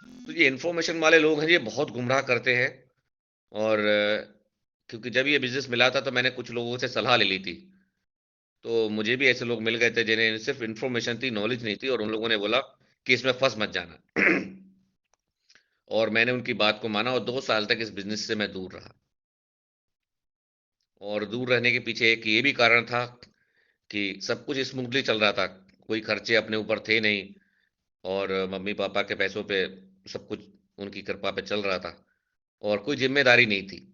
तो ये इन्फॉर्मेशन वाले लोग हैं, ये बहुत गुमराह करते हैं। और क्योंकि जब ये बिज़नेस मिला था तो मैंने कुछ लोगों से सलाह ले ली थी। तो मुझे भी ऐसे लोग मिल गए थे जिन्हें सिर्फ़ इन्फॉर्मेशन थी, नॉलेज नहीं थी, और उन लोगों ने बोला कि इसमें फँस मत जाना। और मैंने उनकी बात को माना और 2 साल तक इस बिज़नेस से मैं दूर रहा। और दूर रहने के पीछे एक ये भी कारण था कि सब कुछ स्मूथली चल रहा था। कोई खर्चे अपने ऊपर थे नहीं, और मम्मी-पापा के पैसों पे सब कुछ उनकी कृपा पे चल रहा था, और कोई ज़िम्मेदारी नहीं थी।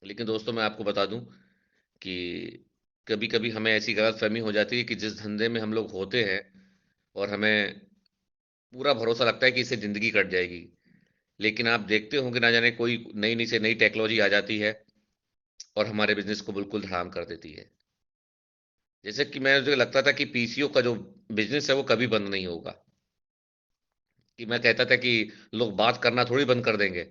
लेकिन दोस्तों, मैं आपको बता दूँ कि कभी-कभी हमें ऐसी गलतफ़हमी हो जाती है कि जिस धंधे में हम लोग होते हैं और हमें पूरा भरोसा लगता है कि इससे ज़िंदगी कट जाएगी। लेकिन आप देखते होंगे, ना जाने कोई नई-नई से नई टेक्नोलॉजी आ जाती है और हमारे बिज़नेस को बिल्कुल धड़ाम कर देती है। जैसे कि मुझे लगता था कि पीसीओ का जो बिज़नेस है वो कभी बंद नहीं होगा। कि मैं कहता था कि लोग बात करना थोड़ी बंद कर देंगे।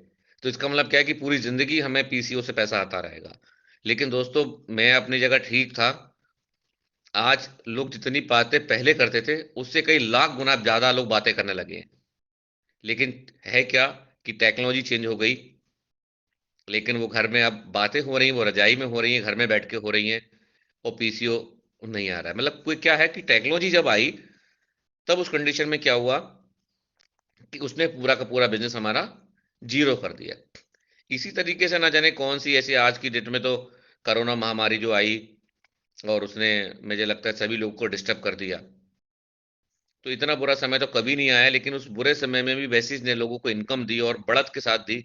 तो इसका मतलब क्या है कि पूरी ज़िंदगी हमें पीसीओ से पैसा आता रहेगा। लेकिन दोस्तों, मैं अपनी जगह ठीक था। आज लोग जितनी बातें पहले करते थे, उससे कई लाख गुना ज़्यादा लोग बातें करने लगे हैं। लेकिन है क्या कि टेक्नोलॉजी चेंज हो गई, लेकिन वो घर में अब बातें हो रही हैं, वो रज़ाई में हो रही हैं, घर में बैठ के हो रही हैं, और पीसीओ नहीं आ रहा है। मतलब कोई क्या है कि टेक्नोलॉजी जब आई, तब उस कंडीशन में क्या हुआ कि उसने पूरा का पूरा बिज़नेस हमारा ज़ीरो कर दिया। इसी तरीके से ना जाने कौन-सी ऐसी आज की डेट में तो कोरोना महामारी जो आई, और उसने मुझे लगता है सभी लोग को डिस्टर्ब कर दिया। तो इतना बुरा समय तो कभी नहीं आया, लेकिन उस बुरे समय में भी वेसिज़ ने लोगों को इनकम दी और बढ़त के साथ दी।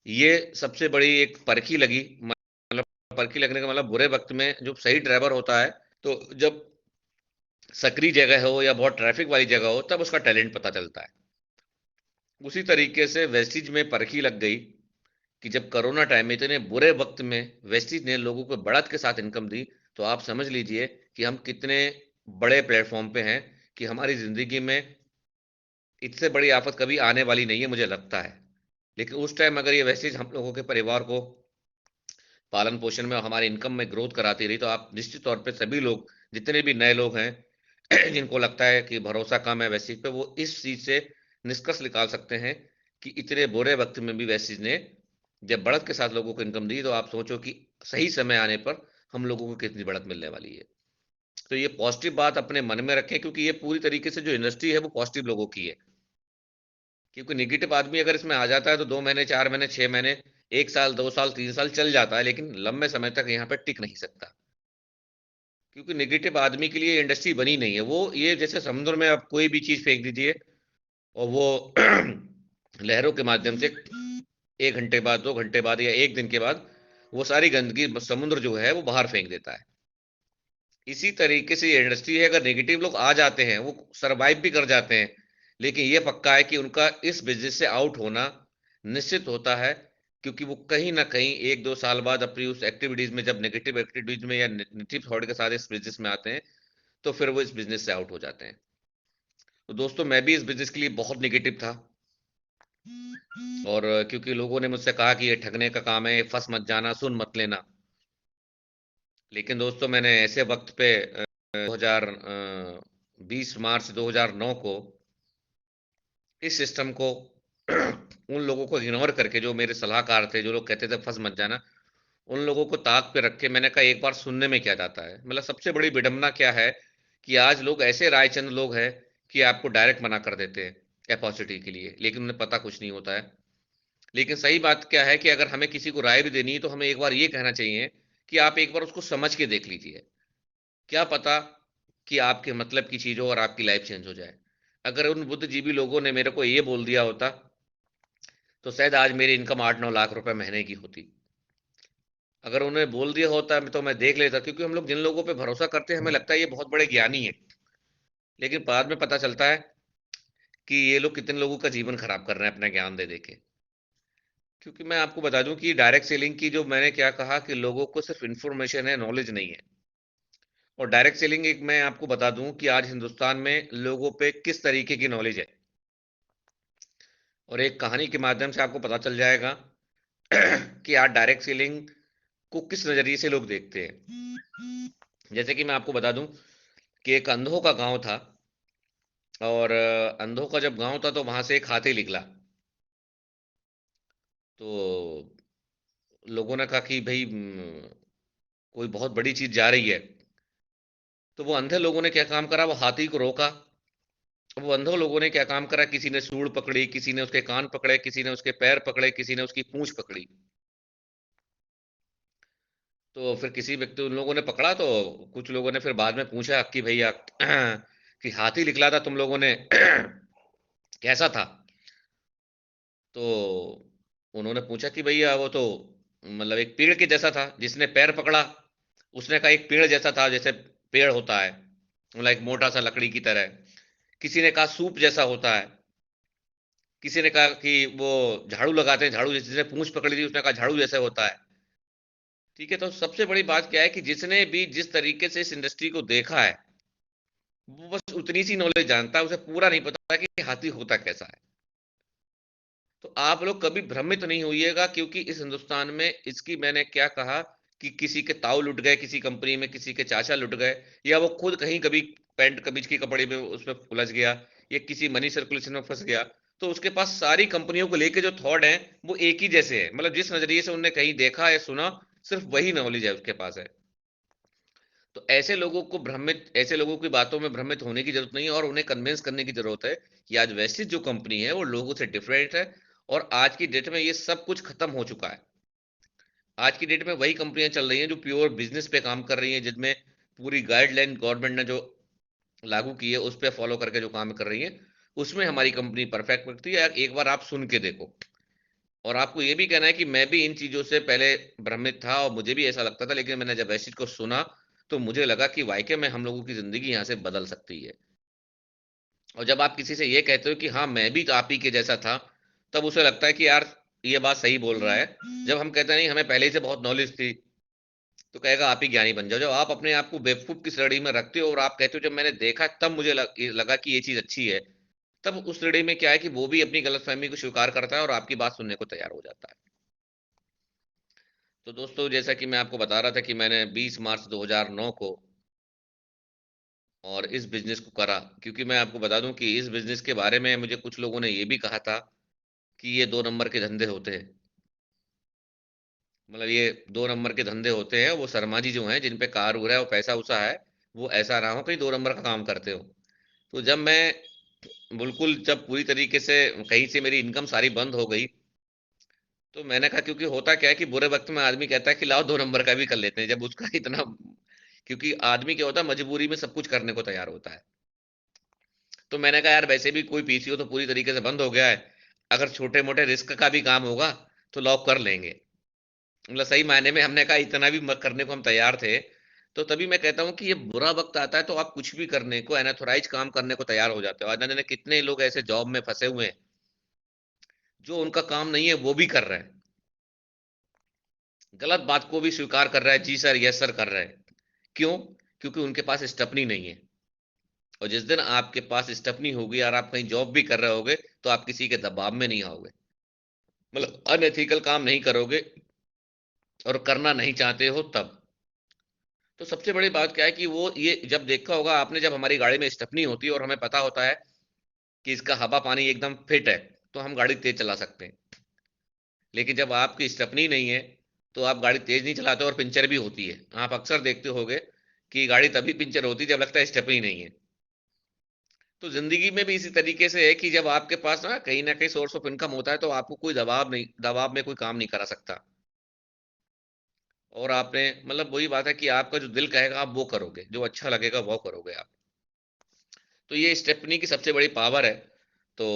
ये सबसे बड़ी एक परखी लगी। मतलब परखी लगने का मतलब, बुरे वक़्त में जो सही ड्राइवर होता है, तो जब सकरी जगह हो या बहुत ट्रैफ़िक वाली जगह हो, तब उसका टैलेंट पता चलता है। उसी तरीके से वेस्टीज में परखी लग गई कि जब कोरोना टाइम में इतने बुरे वक़्त में वेस्टीज ने लोगों को बढ़त के साथ इनकम दी, तो आप समझ लीजिए कि हम कितने बड़े प्लेटफ़ॉर्म पे हैं, कि हमारी ज़िंदगी में इससे बड़ी आफ़त कभी आने वाली नहीं है, मुझे लगता है। लेकिन उस टाइम अगर ये वेस्टीज हम लोगों के परिवार को पालन-पोषण में और हमारी इनकम में ग्रोथ कराती रही, तो आप निश्चित तौर पे सभी लोग, जितने भी नए लोग हैं, जिनको लगता है कि भरोसा कम है वेस्टीज पे, वो इस चीज़ से निष्कर्ष निकाल सकते हैं कि इतने बुरे वक़्त में भी वेस्टीज ने जब बढ़त के साथ लोगों को इनकम दी, तो आप सोचो कि सही समय आने पर हम लोगों को कितनी बढ़त मिलने वाली है। तो ये पॉज़िटिव बात अपने मन में रखें, क्योंकि ये पूरी तरीके से जो इंडस्ट्री है, वो पॉज़िटिव लोगों की है। क्योंकि नेगेटिव आदमी अगर इसमें आ जाता है, तो 2 महीने, 4 महीने, 6 महीने, 1 साल, 2 साल, 3 साल चल जाता है, लेकिन लंबे समय तक यहाँ पे टिक नहीं सकता। क्योंकि नेगेटिव आदमी के लिए इंडस्ट्री बनी नहीं है। वो ये जैसे समुद्र में आप कोई भी चीज़ फेंक दीजिए, और वो लहरों के माध्यम से 1 घंटे बाद, 2 घंटे बाद या 1 दिन के बाद वो सारी गंदगी समुद्र जो है वो बाहर फेंक देता है। इसी तरीके से ये इंडस्ट्री है, अगर नेगेटिव लोग आ जाते हैं, वो सर्वाइव भी कर जाते हैं, लेकिन ये पक्का है कि उनका इस बिज़नेस से आउट होना निश्चित होता है, क्योंकि वो कहीं न कहीं 1-2 साल बाद अपनी उस एक्टिविटीज़ में, जब नेगेटिव एक्टिविटीज़ में या नेगेटिव थॉट के साथ इस बिज़नेस में आते हैं, तो फिर वो इस बिज़नेस से आउट हो जाते हैं। तो दोस्तों, मैं भी इस बिज़नेस के लिए बहुत नेगेटिव था, और क्योंकि लोगों ने मुझसे कहा कि ये ठगने का काम है, फँस मत जाना, सुन मत लेना। लेकिन दोस्तों, मैंने ऐसे वक़्त पे 20 मार्च 2009 को इस सिस्टम को उन लोगों को इग्नोर करके, जो मेरे सलाहकार थे, जो लोग कहते थे फँस मत जाना, उन लोगों को ताक पे रख के मैंने कहा एक बार सुनने में क्या जाता है। मतलब सबसे बड़ी विडंबना क्या है कि आज लोग ऐसे रायचंद लोग हैं कि आपको डायरेक्ट मना कर देते हैं अपॉर्चुनिटी के लिए, लेकिन उन्हें पता कुछ नहीं होता है। लेकिन सही बात क्या है कि अगर हमें किसी को राय भी देनी है, तो हमें एक बार ये कहना चाहिए कि आप एक बार उसको समझ के देख लीजिए। क्या पता कि आपके मतलब की चीज़ हो और आपकी लाइफ चेंज हो जाए। अगर उन बुद्धिजीवी लोगों ने मेरे को ये बोल दिया होता, तो शायद आज मेरी इनकम 8-9 लाख रुपए महीने की होती। अगर उन्होंने बोल दिया होता तो मैं देख लेता, क्योंकि हम लोग जिन लोगों पे भरोसा करते हैं, हमें लगता है ये बहुत बड़े ज्ञानी हैं। लेकिन बाद में पता चलता है कि ये लोग कितने लोगों का जीवन खराब कर रहे हैं अपना ज्ञान दे-दे के। क्योंकि मैं आपको बता दूँ कि डायरेक्ट सेलिंग की, जो मैंने क्या कहा कि लोगों को सिर्फ़ इन्फॉर्मेशन है, नॉलेज नहीं है। और डायरेक्ट सेलिंग, एक मैं आपको बता दूँ कि आज हिंदुस्तान में लोगों पे किस तरीके की नॉलेज है, और एक कहानी के माध्यम से आपको पता चल जाएगा कि आज डायरेक्ट सेलिंग को किस नज़रिए से लोग देखते हैं। जैसे कि मैं आपको बता दूँ कि एक अंधों का गाँव था, और अंधों का जब गांव था तो वहां से एक हाथी निकला। तो लोगों ने कहा कि भाई कोई बहुत बड़ी चीज जा रही है। तो वो अंधे लोगों ने क्या काम करा, वो हाथी को रोका। वो अंधों लोगों ने क्या काम करा, किसी ने सूंड पकड़ी, किसी ने उसके कान पकड़े, किसी ने उसके पैर पकड़े, किसी ने उसकी पूंछ पकड़ी। तो फिर किसी व्यक्ति उन लोगों ने पकड़ा, तो कुछ लोगों ने फिर बाद में पूछा कि भैया कि हाथी निकला था तुम लोगों ने कैसा था। तो उन्होंने पूछा कि भैया वो तो मतलब एक पेड़ के जैसा था। जिसने पैर पकड़ा उसने कहा एक पेड़ जैसा था, जैसे पेड़ होता है, मतलब एक मोटा सा लकड़ी की तरह। किसी ने कहा सूप जैसा होता है। किसी ने कहा कि वो झाड़ू लगाते हैं, झाड़ू जैसे। जिसने पूंछ पकड़ी थी उसने कहा झाड़ू जैसे होता है। ठीक है, तो सबसे बड़ी बात क्या है कि जिसने भी जिस तरीके से इस इंडस्ट्री को देखा है, वो बस उतनी सी नॉलेज जानता है, उसे पूरा नहीं पता कि हाथी होता कैसा है। तो आप लोग कभी भ्रमित नहीं होइएगा, क्योंकि इस हिंदुस्तान में इसकी, मैंने क्या कहा कि किसी के ताऊ लुट गए, किसी कंपनी में किसी के चाचा लुट गए, या वो खुद कहीं कभी पैंट कमीज की कपड़े में उसमें उलझ गया, या किसी मनी सर्कुलेशन में फंस गया, तो उसके पास सारी कंपनियों को लेके जो थॉट है वो एक ही जैसे है। मतलब जिस नजरिए से उनने कहीं देखा है, सुना, सिर्फ वही नॉलेज है उसके पास है। तो ऐसे लोगों को भ्रमित, ऐसे लोगों की बातों में भ्रमित होने की जरूरत नहीं है, और उन्हें कन्विंस करने की जरूरत है कि आज वैसी जो कंपनी है वो लोगों से डिफरेंट है। और आज की डेट में ये सब कुछ खत्म हो चुका है। आज की डेट में वही कंपनियां चल रही हैं जो प्योर बिजनेस पे काम कर रही हैं, जिनमें पूरी गाइडलाइन गवर्नमेंट ने जो लागू की है उस पर फॉलो करके जो काम कर रही है, उसमें हमारी कंपनी परफेक्ट लगती है। एक बार आप सुन के देखो। और आपको ये भी कहना है कि मैं भी इन चीजों से पहले भ्रमित था और मुझे भी ऐसा लगता था, लेकिन मैंने जब इस चीज को सुना तो मुझे लगा कि वाकई में हम लोगों की जिंदगी यहाँ से बदल सकती है। और जब आप किसी से ये कहते हो कि हाँ मैं भी तो आप ही के जैसा था, तब उसे लगता है कि यार ये बात सही बोल रहा है। जब हम कहते हैं नहीं हमें पहले ही से बहुत नॉलेज थी, तो कहेगा आप ही ज्ञानी बन जाओ। जब आप अपने आप को बेवकूफ की श्रेणी में रखते हो और आप कहते हो जब मैंने देखा तब मुझे लगा कि ये चीज अच्छी है, तब उस श्रेणी में क्या है कि वो भी अपनी गलतफहमी को स्वीकार करता है और आपकी बात सुनने को तैयार हो जाता है। तो दोस्तों, जैसा कि मैं आपको बता रहा था कि मैंने 20 मार्च 2009 को और इस बिजनेस को करा, क्योंकि मैं आपको बता दूं कि इस बिजनेस के बारे में मुझे कुछ लोगों ने ये भी कहा था कि ये 2 नंबर के धंधे होते हैं। मतलब ये 2 नंबर के धंधे होते हैं, वो शर्मा जी जो हैं जिन पे कार उरा है और पैसा उसा है, वो ऐसा ना हो कहीं 2 नंबर का काम करते हो। तो जब मैं बिल्कुल, जब पूरी तरीके से कहीं से मेरी इनकम सारी बंद हो गई, तो मैंने कहा, क्योंकि होता क्या है कि बुरे वक्त में आदमी कहता है कि लाओ 2 नंबर का भी कर लेते हैं, जब उसका इतना, क्योंकि आदमी क्या होता है मजबूरी में सब कुछ करने को तैयार होता है। तो मैंने कहा यार वैसे भी कोई पीसीओ तो पूरी तरीके से बंद हो गया है, अगर छोटे मोटे रिस्क का भी काम होगा तो लॉक कर लेंगे। मतलब सही मायने में हमने कहा इतना भी करने को हम तैयार थे। तो तभी मैं कहता हूँ कि ये बुरा वक्त आता है तो आप कुछ भी करने को, अनऑथराइज काम करने को तैयार हो जाते हो। आज न जाने कितने लोग ऐसे जॉब में फंसे हुए हैं जो उनका काम नहीं है वो भी कर रहे हैं, गलत बात को भी स्वीकार कर रहा है, जी सर यस सर कर रहे हैं। क्यों? क्योंकि उनके पास स्टपनी नहीं है। और जिस दिन आपके पास स्टपनी होगी और आप कहीं जॉब भी कर रहे होगे तो आप किसी के दबाव में नहीं आओगे, मतलब अनएथिकल काम नहीं करोगे और करना नहीं चाहते हो तब। तो सबसे बड़ी बात क्या है कि वो ये जब देखा होगा आपने, जब हमारी गाड़ी में स्टेपनी होती है और हमें पता होता है कि इसका हवा पानी एकदम फिट है, तो हम गाड़ी तेज चला सकते हैं। लेकिन जब आपकी स्टेपनी नहीं है तो आप गाड़ी तेज नहीं चलाते और पंचर भी होती है। आप अक्सर देखते होगे कि गाड़ी तभी पंचर होती है जब लगता है स्टेपनी नहीं है। तो जिंदगी में भी इसी तरीके से है कि जब आपके पास ना कहीं सोर्स ऑफ इनकम होता है तो आपको कोई दबाव में कोई काम नहीं करा सकता। और आपने, मतलब वही बात है कि आपका जो दिल कहेगा आप वो करोगे, जो अच्छा लगेगा वो करोगे आप। तो ये स्टेपनी की सबसे बड़ी पावर है। तो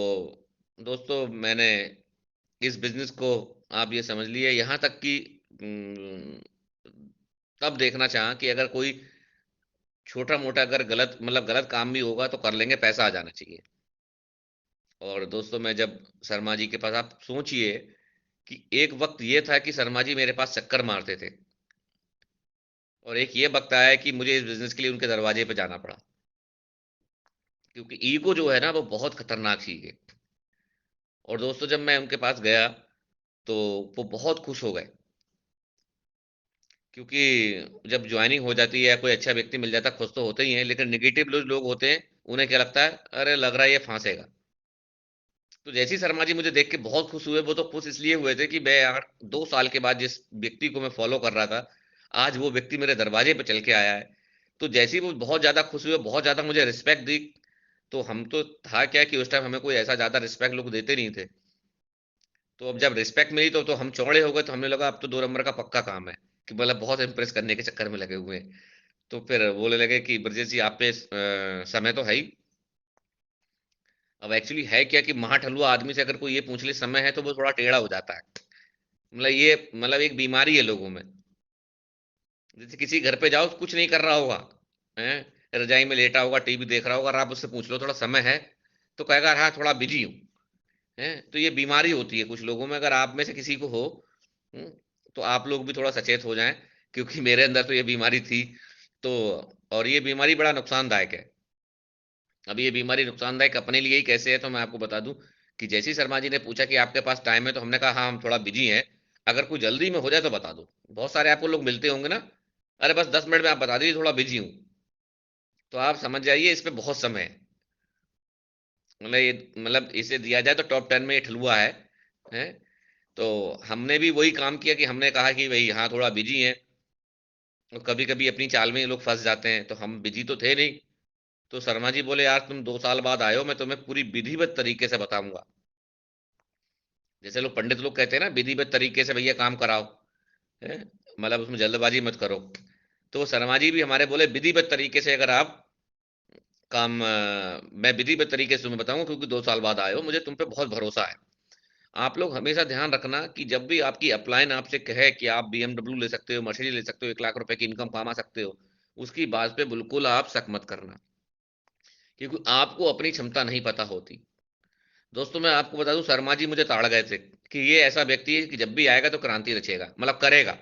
दोस्तों, मैंने इस बिजनेस को, आप ये समझ लिए यहाँ तक कि उम, तब देखना चाहा कि अगर कोई छोटा मोटा अगर गलत, मतलब गलत काम भी होगा तो कर लेंगे, पैसा आ जाना चाहिए। और दोस्तों, मैं जब शर्मा जी के पास, आप सोचिए कि एक वक्त ये था कि शर्मा जी मेरे पास चक्कर मारते थे, और एक ये वक्त आया कि मुझे इस बिजनेस के लिए उनके दरवाजे पे जाना पड़ा। क्योंकि ईगो जो है ना वो बहुत खतरनाक चीज है। और दोस्तों, जब मैं उनके पास गया तो वो बहुत खुश हो गए, क्योंकि जब ज्वाइनिंग हो जाती है या कोई अच्छा व्यक्ति मिल जाता है खुश तो होते ही हैं, लेकिन निगेटिव लोग होते हैं उन्हें क्या लगता है, अरे लग रहा है ये फांसेगा। तो जैसे ही शर्मा जी मुझे देख के बहुत खुश हुए, वो तो खुश इसलिए हुए थे कि मैं यार 2 साल के बाद जिस व्यक्ति को मैं फॉलो कर रहा था, आज वो व्यक्ति मेरे दरवाजे पे चल के आया है। तो जैसे ही वो बहुत ज्यादा खुश हुए, बहुत ज्यादा मुझे रिस्पेक्ट दी। तो हम तो था क्या कि उस टाइम हमें कोई ऐसा ज्यादा रिस्पेक्ट लोग देते नहीं थे। तो अब जब रिस्पेक्ट मिली तो हम चौड़े हो गए, तो हमने लगा अब तो 2 नंबर का पक्का काम है, कि मतलब बहुत इंप्रेस करने के चक्कर में लगे हुए हैं। तो फिर बोलने लगे कि ब्रजेश जी आप पे समय तो है ही। अब एक्चुअली है क्या कि माहट हलवा आदमी से अगर कोई ये पूछ ले समय है, तो वो थोड़ा टेढ़ा हो जाता है। मतलब ये मतलब एक बीमारी है लोगों में। जैसे किसी घर पे जाओ, कुछ नहीं कर रहा होगा, हैं, रजाई में लेटा होगा, टीवी देख रहा होगा, और आप उससे पूछ लो थोड़ा समय है, तो कहेगा हाँ थोड़ा बिजी हूँ। हैं, तो ये बीमारी होती है कुछ लोगों में। अगर आप में से किसी को हो, हम्म, तो आप लोग भी थोड़ा सचेत हो जाएं, क्योंकि मेरे अंदर तो ये बीमारी थी। तो और ये बीमारी बड़ा नुकसानदायक है। अब ये बीमारी नुकसानदायक अपने लिए ही कैसे है, तो मैं आपको बता दूं कि जैसे ही शर्मा जी ने पूछा कि आपके पास टाइम है, तो हमने कहा हाँ हम थोड़ा बिजी हैं, अगर कोई जल्दी में हो जाए तो बता दो। बहुत सारे आपको लोग मिलते होंगे ना, अरे बस 10 मिनट में आप बता दीजिए थोड़ा बिजी हूँ। तो आप समझ जाइए इस पे बहुत समय है। मतलब ये मतलब इसे दिया जाए तो टॉप 10 में ये ठलुआ है। तो हमने भी वही काम किया कि हमने कहा कि भाई हाँ थोड़ा बिजी है। और कभी कभी अपनी चाल में ये लोग फंस जाते हैं, तो हम बिजी तो थे नहीं। तो शर्मा जी बोले यार तुम 2 साल बाद आए हो, मैं तुम्हें पूरी विधिवत तरीके से बताऊंगा। जैसे लोग पंडित लोग कहते हैं ना, विधिवत तरीके से भैया काम कराओ, है, मतलब उसमें जल्दबाजी मत करो। तो शर्मा जी भी हमारे बोले विधिवत तरीके से अगर आप काम मैं विधिवत तरीके से तुम्हें बताऊंगा, क्योंकि 2 साल बाद आए हो, मुझे तुम पे बहुत भरोसा है। आप लोग हमेशा ध्यान रखना कि जब भी आपकी अपलाइन आपसे कहे कि आप BMW ले सकते हो, मर्सिडीज ले सकते हो, 1 लाख रुपए की इनकम कमा सकते हो, उसकी बात पे बिल्कुल आप शक मत करना, क्योंकि आपको अपनी क्षमता नहीं पता होती। दोस्तों मैं आपको बता दूं, शर्मा जी मुझे ताड़ गए थे कि ये ऐसा व्यक्ति है कि जब भी आएगा तो क्रांति रचेगा, मतलब करेगा।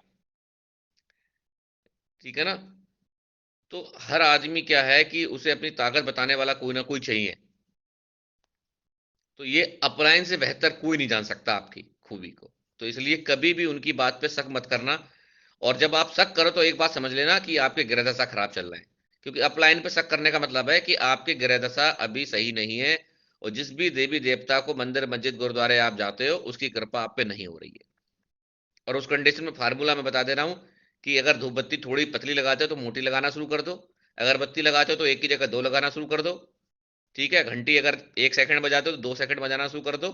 ठीक है ना। तो हर आदमी क्या है कि उसे अपनी ताकत बताने वाला कोई ना कोई चाहिए। तो ये अपलायन से बेहतर कोई नहीं जान सकता आपकी खूबी को। तो इसलिए कभी भी उनकी बात पे शक मत करना। और जब आप शक करो तो एक बात समझ लेना कि आपके ग्रह दशा खराब चल रहे हैं, क्योंकि अपलाइन पे शक करने का मतलब है कि आपके ग्रह दशा अभी सही नहीं है। और जिस भी देवी देवता को मंदिर मस्जिद गुरुद्वारे आप जाते हो, उसकी कृपा आप पे नहीं हो रही है। और उस कंडीशन में फार्मूला मैं बता दे रहा हूं कि अगर धूप बत्ती थोड़ी पतली लगाते हो तो मोटी लगाना शुरू कर दो। अगरबत्ती लगाते हो तो एक की जगह दो लगाना शुरू कर दो। ठीक है, घंटी अगर 1 सेकंड बजाते हो तो 2 सेकंड बजाना शुरू कर दो।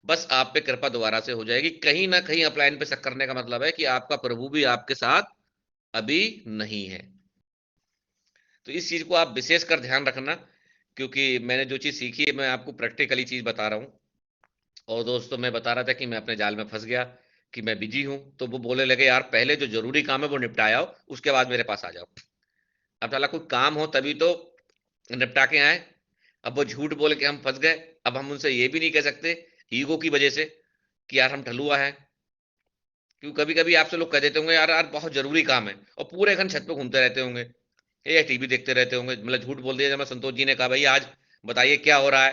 बस आप पे कृपा दोबारा से हो जाएगी। कहीं ना कहीं अपलाइन पे शक करने का मतलब है कि आपका प्रभु भी आपके साथ अभी नहीं है। तो इस चीज को आप विशेष कर ध्यान रखना, क्योंकि मैंने जो चीज सीखी है मैं आपको प्रैक्टिकली चीज बता रहा हूँ। और दोस्तों मैं बता रहा था कि मैं अपने जाल में फंस गया, कि मैं बिजी हूँ। तो वो बोलने लगे यार पहले जो जरूरी काम है वो निपटाओ, उसके बाद मेरे पास आ जाओ। अब साला कोई काम हो तभी तो निपटा के आए। अब वो झूठ बोल के हम फंस गए। अब हम उनसे ये भी नहीं कह सकते ईगो की वजह से कि यार हम ठलुआ है। क्योंकि कभी कभी आपसे लोग कह देते होंगे यार यार बहुत जरूरी काम है, और पूरे घन छत पे घूमते रहते होंगे, ये टीवी देखते रहते होंगे, मतलब झूठ बोल दिया। जब मैं संतोष जी ने कहा भाई आज बताइए क्या हो रहा है,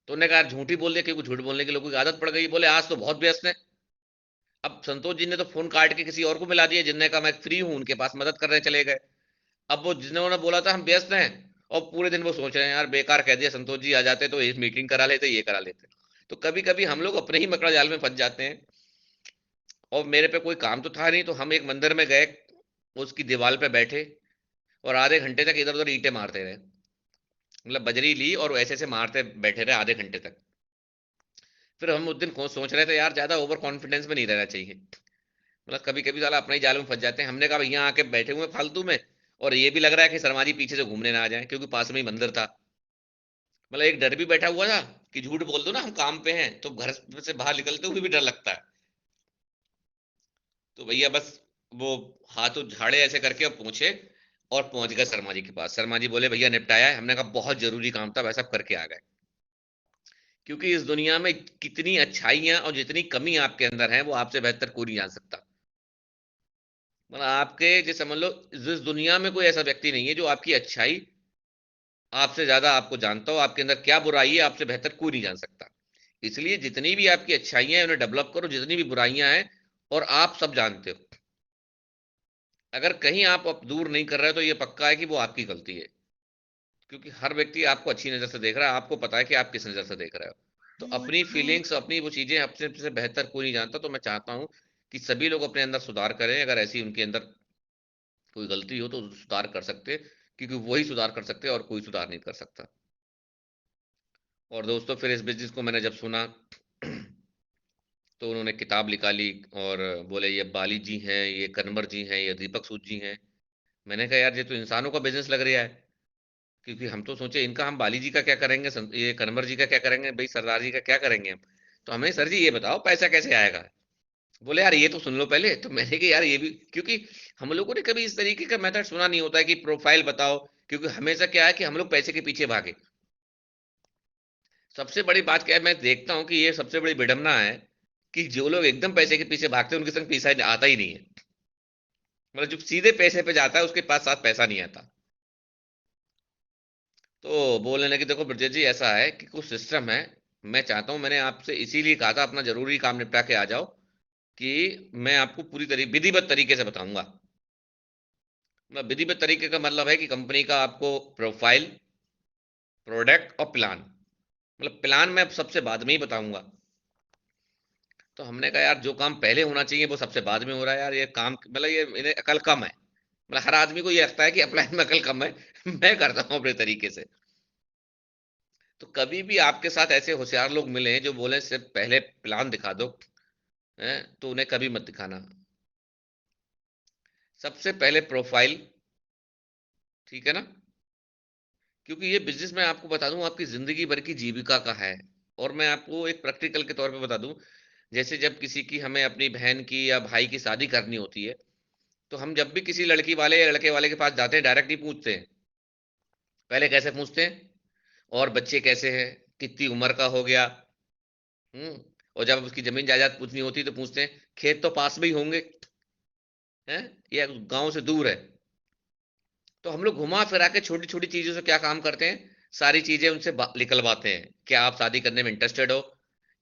तो उन्होंने कहा यार झूठ ही बोल दिया, क्योंकि झूठ बोलने की लोगों की आदत पड़ गई। बोले आज तो बहुत व्यस्त है। अब संतोष जी ने तो फोन काट के किसी और को मिला दिया, जिनने कहा मैं फ्री हूं, उनके पास मदद करने चले गए। अब वो जिन्होंने बोला था हम व्यस्त हैं, और पूरे दिन वो सोच रहे हैं यार बेकार कह दिया, संतोष जी आ जाते तो एक मीटिंग करा लेते, ये करा लेते। तो कभी कभी हम लोग अपने ही मकड़ा जाल में फंस जाते हैं। और मेरे पे कोई काम तो था नहीं, तो हम एक मंदिर में गए, उसकी दीवार पे बैठे, और आधे घंटे तक इधर उधर ईंटें मारते रहे। मतलब बजरी ली और ऐसे ऐसे मारते बैठे रहे आधे घंटे तक। फिर हम उस दिन सोच रहे थे यार ज्यादा ओवर कॉन्फिडेंस में नहीं रहना चाहिए। मतलब कभी कभी साला अपना ही जाल में फंस जाते हैं। हमने कहा भैया आके बैठे हुए हैं फालतू में, और ये भी लग रहा है कि शर्मा जी पीछे से घूमने ना आ जाए, क्योंकि पास में ही मंदिर था। मतलब एक डर भी बैठा हुआ था कि झूठ बोल दो ना हम काम पे हैं, तो घर से बाहर निकलते हुए भी डर लगता है। तो भैया बस वो हाथों झाड़े ऐसे करके और पूछे, और पहुंच गए शर्मा जी के पास। शर्मा जी बोले भैया निपटाया है। हमने कहा बहुत जरूरी काम था, वैसा करके आ गए। क्योंकि इस दुनिया में कितनी अच्छाइयां और जितनी कमी आपके अंदर है, वो आपसे बेहतर कोई नहीं जान सकता। मतलब आपके जैसे समझ लो, इस दुनिया में कोई ऐसा व्यक्ति नहीं है जो आपकी अच्छाई आपसे ज्यादा आपको जानता हो। आपके अंदर क्या बुराई है आपसे बेहतर कोई नहीं जान सकता। इसलिए जितनी भी आपकी अच्छाइयां हैं उन्हें डेवलप करो, जितनी भी बुराइयां हैं, और आप सब जानते हो। अगर कहीं आप अब दूर नहीं कर रहे हो तो ये पक्का है कि वो आपकी गलती है। क्योंकि हर व्यक्ति आपको अच्छी नज़र से देख रहा है, आपको पता है कि आप किस नज़र से देख रहे हो। तो अपनी फीलिंग्स, अपनी वो चीज़ें अपने से बेहतर कोई नहीं जानता। तो मैं चाहता हूँ कि सभी लोग अपने अंदर सुधार करें। अगर ऐसी उनके अंदर कोई गलती हो तो सुधार कर सकते, क्योंकि वही सुधार कर सकते हैं और कोई सुधार नहीं कर सकता। और दोस्तों, फिर इस बिज़नेस को मैंने जब सुना तो उन्होंने किताब निकाली और बोले ये बाली जी हैं, ये कन्वर जी हैं, ये दीपक सूद जी हैं। मैंने कहा यार, ये तो इंसानों का बिज़नेस लग रहा है। क्योंकि हम तो सोचे इनका हम बाली जी का क्या करेंगे, ये कन्वर जी का क्या करेंगे, भाई सरदार जी का क्या करेंगे हम। तो हमें सर जी ये बताओ पैसा कैसे आएगा। बोले यार ये तो सुन लो पहले। तो मैंने कहा यार ये भी, क्योंकि हम लोगों ने कभी इस तरीके का मेथड सुना नहीं होता है कि प्रोफाइल बताओ। क्योंकि हमेशा क्या है कि हम लोग पैसे के पीछे भागे। सबसे बड़ी बात क्या है, मैं देखता हूँ कि ये सबसे बड़ी विडंबना है कि जो लोग एकदम पैसे के पीछे भागते हैं उनके संग पैसा आता ही नहीं है। मतलब जो सीधे पैसे पे जाता है उसके पास साथ पैसा नहीं आता। तो बोलने लगे देखो ब्रजेश जी, ऐसा है कि कुछ सिस्टम है। मैं चाहता हूँ, मैंने आपसे इसीलिए कहा था अपना जरूरी काम निपटा के आ जाओ, कि मैं आपको पूरी तरीके विधिवत तरीके से बताऊंगा। मतलब विधिवत तरीके का मतलब है कि कंपनी का आपको प्रोफाइल, प्रोडक्ट और प्लान, मतलब प्लान मैं सबसे बाद में ही बताऊंगा। तो हमने कहा यार जो काम पहले होना चाहिए वो सबसे बाद में हो रहा है यार, ये काम मतलब ये इन्हें अकल कम है। मतलब हर आदमी को ये लगता है कि अप्लाई में अकल कम है। मैं करता हूँ अपने तरीके से। तो कभी भी आपके साथ ऐसे होशियार लोग मिले जो बोले सिर्फ पहले प्लान दिखा दो, हैं, तो उन्हें कभी मत दिखाना। सबसे पहले प्रोफाइल, ठीक है ना। क्योंकि ये बिजनेस मैं आपको बता दूं आपकी जिंदगी भर की जीविका का है। और मैं आपको एक प्रैक्टिकल के तौर पे बता दूं, जैसे जब किसी की हमें अपनी बहन की या भाई की शादी करनी होती है, तो हम जब भी किसी लड़की वाले या लड़के वाले के पास जाते हैं डायरेक्ट नहीं पूछते हैं। पहले कैसे पूछते हैं, और बच्चे कैसे हैं, कितनी उम्र का हो गया। हम्म। और जब उसकी जमीन जायदाद पूछनी होती है तो पूछते हैं खेत तो पास में ही होंगे, हैं, या गांव से दूर है। तो हम लोग घुमा फिरा के छोटी छोटी चीजों से क्या काम करते हैं, सारी चीजें उनसे निकलवाते हैं। क्या आप शादी करने में इंटरेस्टेड हो,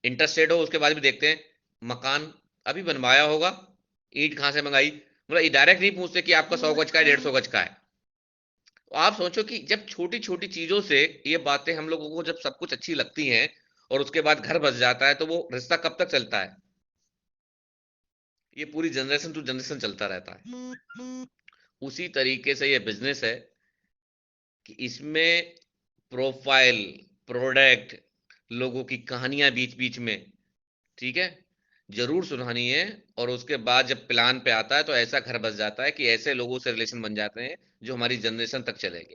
इंटरेस्टेड हो उसके बाद भी देखते हैं मकान अभी बनवाया होगा, ईंट कहाँ से मंगाई। मतलब डायरेक्ट नहीं पूछते कि आपका 100 गज का है, 150 गज का है। तो आप सोचो कि जब छोटी छोटी चीजों से ये बातें हम लोगों को जब सब कुछ अच्छी लगती हैं और उसके बाद घर बस जाता है, तो वो रिश्ता कब तक चलता है। ये पूरी जनरेशन टू जनरेशन चलता रहता है। उसी तरीके से ये बिजनेस है कि इसमें प्रोफाइल, प्रोडक्ट, लोगों की कहानियां बीच बीच में, ठीक है, जरूर सुनानी है। और उसके बाद जब प्लान पे आता है तो ऐसा घर बस जाता है कि ऐसे लोगों से रिलेशन बन जाते हैं जो हमारी जनरेशन तक चलेंगे।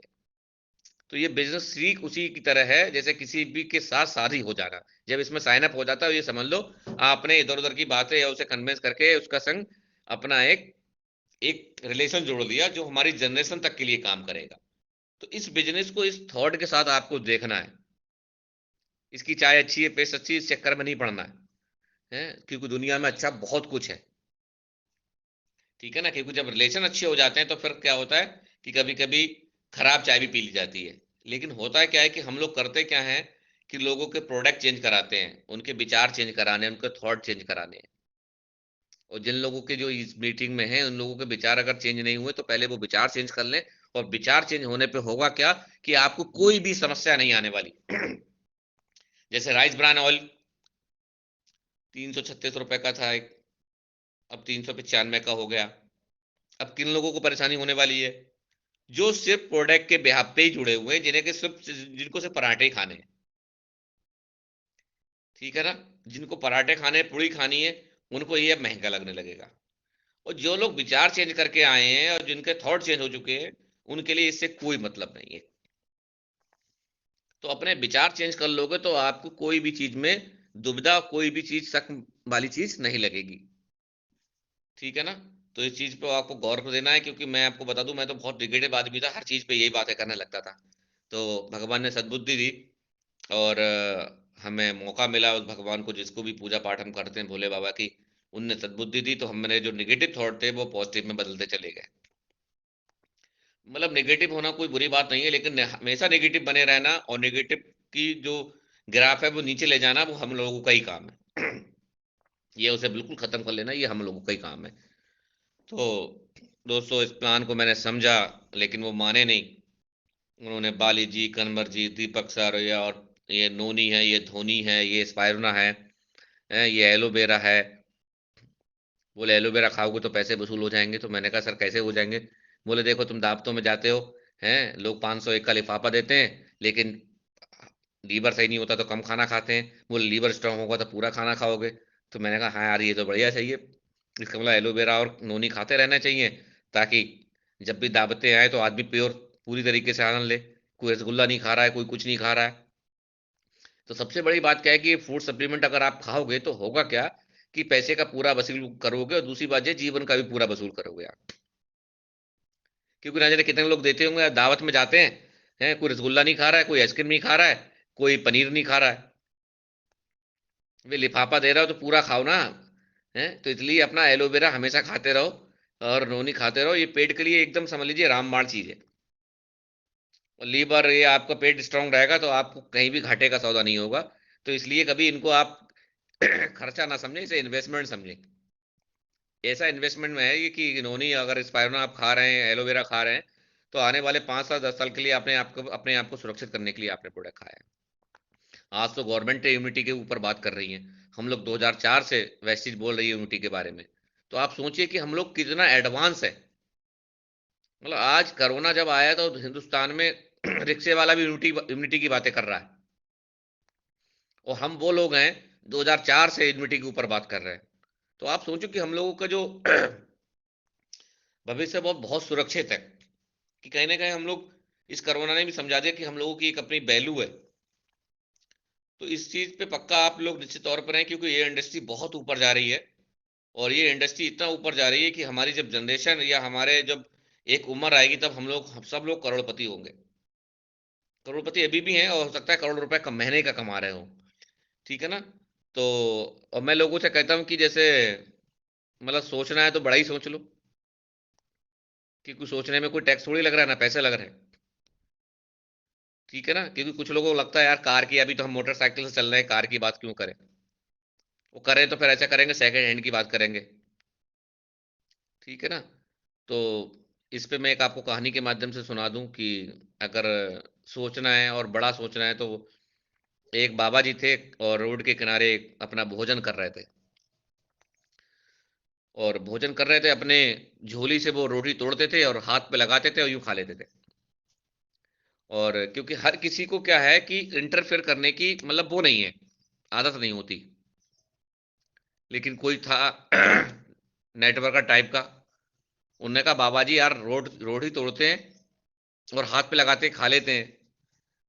तो ये बिजनेस सीख उसी की तरह है जैसे किसी भी के साथ शादी हो जाना। जब इसमें साइन अप हो जाता है, ये समझ लो आपने इधर उधर की बातें या उसे कन्विंस करके उसका संग अपना एक एक रिलेशन जोड़ दिया जो हमारी जनरेशन तक के लिए काम करेगा। तो इस बिजनेस को इस थॉट के साथ आपको देखना है। इसकी चाय अच्छी है, पेस्ट अच्छी है, इस चक्कर में नहीं पड़ना है, क्योंकि दुनिया में अच्छा बहुत कुछ है, ठीक है ना। क्योंकि जब रिलेशन अच्छे हो जाते हैं तो फिर क्या होता है कि कभी कभी खराब चाय भी पी ली जाती है। लेकिन होता है क्या है कि हम लोग करते क्या है कि लोगों के प्रोडक्ट चेंज कराते हैं, उनके विचार चेंज कराने, उनके थॉट चेंज कराने हैं। और जिन लोगों के जो इस मीटिंग में हैं उन लोगों के विचार अगर चेंज नहीं हुए तो पहले वो विचार चेंज कर लें। और विचार चेंज होने पे होगा क्या कि आपको कोई भी समस्या नहीं आने वाली। जैसे राइस ब्रान ऑयल 336 रुपए का था एक, अब 395 का हो गया। अब किन लोगों को परेशानी होने वाली है, जो सिर्फ प्रोडक्ट के बेहाव पे ही जुड़े हुए हैं, जिन्हें के सिर्फ जिनको सिर्फ पराठे ही खाने हैं, ठीक है ना। जिनको पराठे खाने, पूरी खानी है, उनको ये अब महंगा लगने लगेगा। और जो लोग विचार चेंज करके आए हैं और जिनके थॉट चेंज हो चुके हैं, उनके लिए इससे कोई मतलब नहीं है। तो अपने विचार चेंज कर लोगे तो आपको कोई भी चीज में दुविधा, कोई भी चीज शक वाली चीज नहीं लगेगी, ठीक है ना। तो इस चीज पे आपको गौर कर देना है, क्योंकि मैं आपको बता दूं मैं तो बहुत निगेटिव आदमी था, हर चीज पे यही बातें करने लगता था। तो भगवान ने सद्बुद्धि दी और हमें मौका मिला उस भगवान को, जिसको भी पूजा पाठ हम करते हैं भोले बाबा की, उनने सद्बुद्धि दी तो हमने जो निगेटिव थॉट थे वो पॉजिटिव में बदलते चले गए। मतलब नेगेटिव होना कोई बुरी बात नहीं है, लेकिन हमेशा नेगेटिव बने रहना और नेगेटिव की जो ग्राफ है वो नीचे ले जाना, वो हम लोगों का ही काम है। ये उसे बिल्कुल खत्म कर लेना, ये हम लोगों का ही काम है। तो दोस्तों, इस प्लान को मैंने समझा लेकिन वो माने नहीं। उन्होंने बाली जी, कन्वर जी, दीपक सर, या और ये नोनी है, ये धोनी है, ये स्पायरुना है, ये एलोवेरा है। बोले एलोवेरा खाओगे तो पैसे वसूल हो जाएंगे। तो मैंने कहा सर कैसे हो जाएंगे? बोले देखो तुम दावतों में जाते हो, हैं लोग 501 का लिफाफा देते हैं, लेकिन लीवर सही नहीं होता तो कम खाना खाते हैं। बोले लीवर स्ट्रांग होगा तो पूरा खाना खाओगे। तो मैंने कहा हाँ यार ये तो बढ़िया चाहिए, इसका मतलब एलोवेरा और नोनी खाते रहना चाहिए, ताकि जब भी दावतें आए तो आदमी प्योर पूरी तरीके से आनंद ले। कोई रसगुल्ला नहीं खा रहा है, कोई कुछ नहीं खा रहा है। तो सबसे बड़ी बात क्या है कि फूड सप्लीमेंट अगर आप खाओगे तो होगा क्या कि पैसे का पूरा वसूल करोगे, और दूसरी बात ये जीवन का भी पूरा वसूल करोगे आप। क्योंकि ना जाने कितने लोग देते होंगे यार, दावत में जाते हैं कोई रसगुल्ला नहीं खा रहा है, कोई आइसक्रीम नहीं खा रहा है, कोई पनीर नहीं खा रहा है। वे लिफाफा दे रहा हो तो पूरा खाओ ना। है तो इसलिए अपना एलोवेरा हमेशा खाते रहो और नोनी खाते रहो, ये पेट के लिए एकदम समझ लीजिए रामबाण चीज है। और लीवर ये आपका पेट स्ट्रांग रहेगा तो आपको कहीं भी घाटे का सौदा नहीं होगा। तो इसलिए कभी इनको आप खर्चा ना समझें, इसे इन्वेस्टमेंट समझें। ऐसा इन्वेस्टमेंट में है ये कि इन्होंने अगर स्पायरुना आप खा रहे हैं, एलोवेरा खा रहे हैं, तो आने वाले 5 साल 10 साल के लिए अपने आप को सुरक्षित करने के लिए आपने प्रोडक्ट खाया है। आज तो गवर्नमेंट इम्यूनिटी के ऊपर बात कर रही है। हम लोग 2004 से वैक्सीन बोल रही है इम्यूनिटी के बारे में। तो आप सोचिए कि हम लोग कितना एडवांस है। मतलब आज कोरोना जब आया तो हिंदुस्तान में रिक्शे वाला भी इम्यूनिटी इम्यूनिटी की बातें कर रहा है, और हम वो लोग हैं 2004 से इम्यूनिटी के ऊपर बात कर रहे हैं। तो आप सोचो कि हम लोगों का जो भविष्य बहुत बहुत सुरक्षित है, कि कहीं ना कहीं हम लोग, इस कोरोना ने भी समझा दिया कि हम लोगों की एक अपनी वैल्यू है। तो इस चीज पे पक्का आप लोग निश्चित तौर पर हैं, क्योंकि ये इंडस्ट्री बहुत ऊपर जा रही है। और ये इंडस्ट्री इतना ऊपर जा रही है कि हमारी जब जनरेशन या हमारे जब एक उम्र आएगी तब हम सब लोग करोड़पति होंगे। करोड़पति अभी भी हैं और हो सकता है करोड़ रुपए कम महीने का कमा रहे हो। ठीक है ना? तो और मैं लोगों से कहता हूँ कि जैसे मतलब सोचना है तो बड़ा ही सोच लो, कि कुछ सोचने में कोई टैक्स थोड़ी लग रहा है, ना पैसे लग रहे हैं। ठीक है ना? क्योंकि कुछ लोगों को लगता है यार कार की, अभी तो हम मोटरसाइकिल से चल रहे हैं, कार की बात क्यों करें? वो करें तो फिर ऐसा करेंगे सेकंड हैंड की बात करेंगे। ठीक है ना? तो इस पे मैं एक आपको कहानी के माध्यम से सुना दूं कि अगर सोचना है और बड़ा सोचना है तो एक बाबा जी थे और रोड के किनारे अपना भोजन कर रहे थे। और भोजन कर रहे थे, अपने झोली से वो रोटी तोड़ते थे और हाथ पे लगाते थे और यूं खा लेते थे। और क्योंकि हर किसी को क्या है कि इंटरफेयर करने की मतलब वो नहीं है, आदत नहीं होती। लेकिन कोई था नेटवर्कर टाइप का, उनने कहा बाबा जी यार रोटी तोड़ते हैं और हाथ पे लगाते हैं, खा लेते हैं।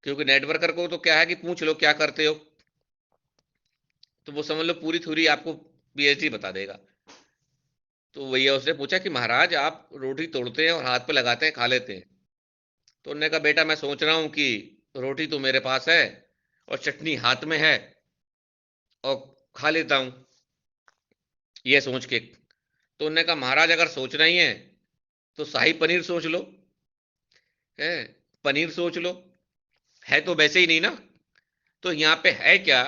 क्योंकि नेटवर्कर को तो क्या है कि पूछ लो क्या करते हो, तो वो समझ लो पूरी थ्योरी आपको पीएचडी बता देगा। तो भैया उसने पूछा कि महाराज आप रोटी तोड़ते हैं और हाथ पे लगाते हैं, खा लेते हैं। तो उन्होंने कहा बेटा मैं सोच रहा हूँ कि रोटी तो मेरे पास है और चटनी हाथ में है और खा लेता हूँ ये सोच के। तो उन्होंने कहा महाराज अगर सोचना ही है तो शाही पनीर सोच लो, है पनीर सोच लो, है तो वैसे ही नहीं ना। तो यहाँ पे है क्या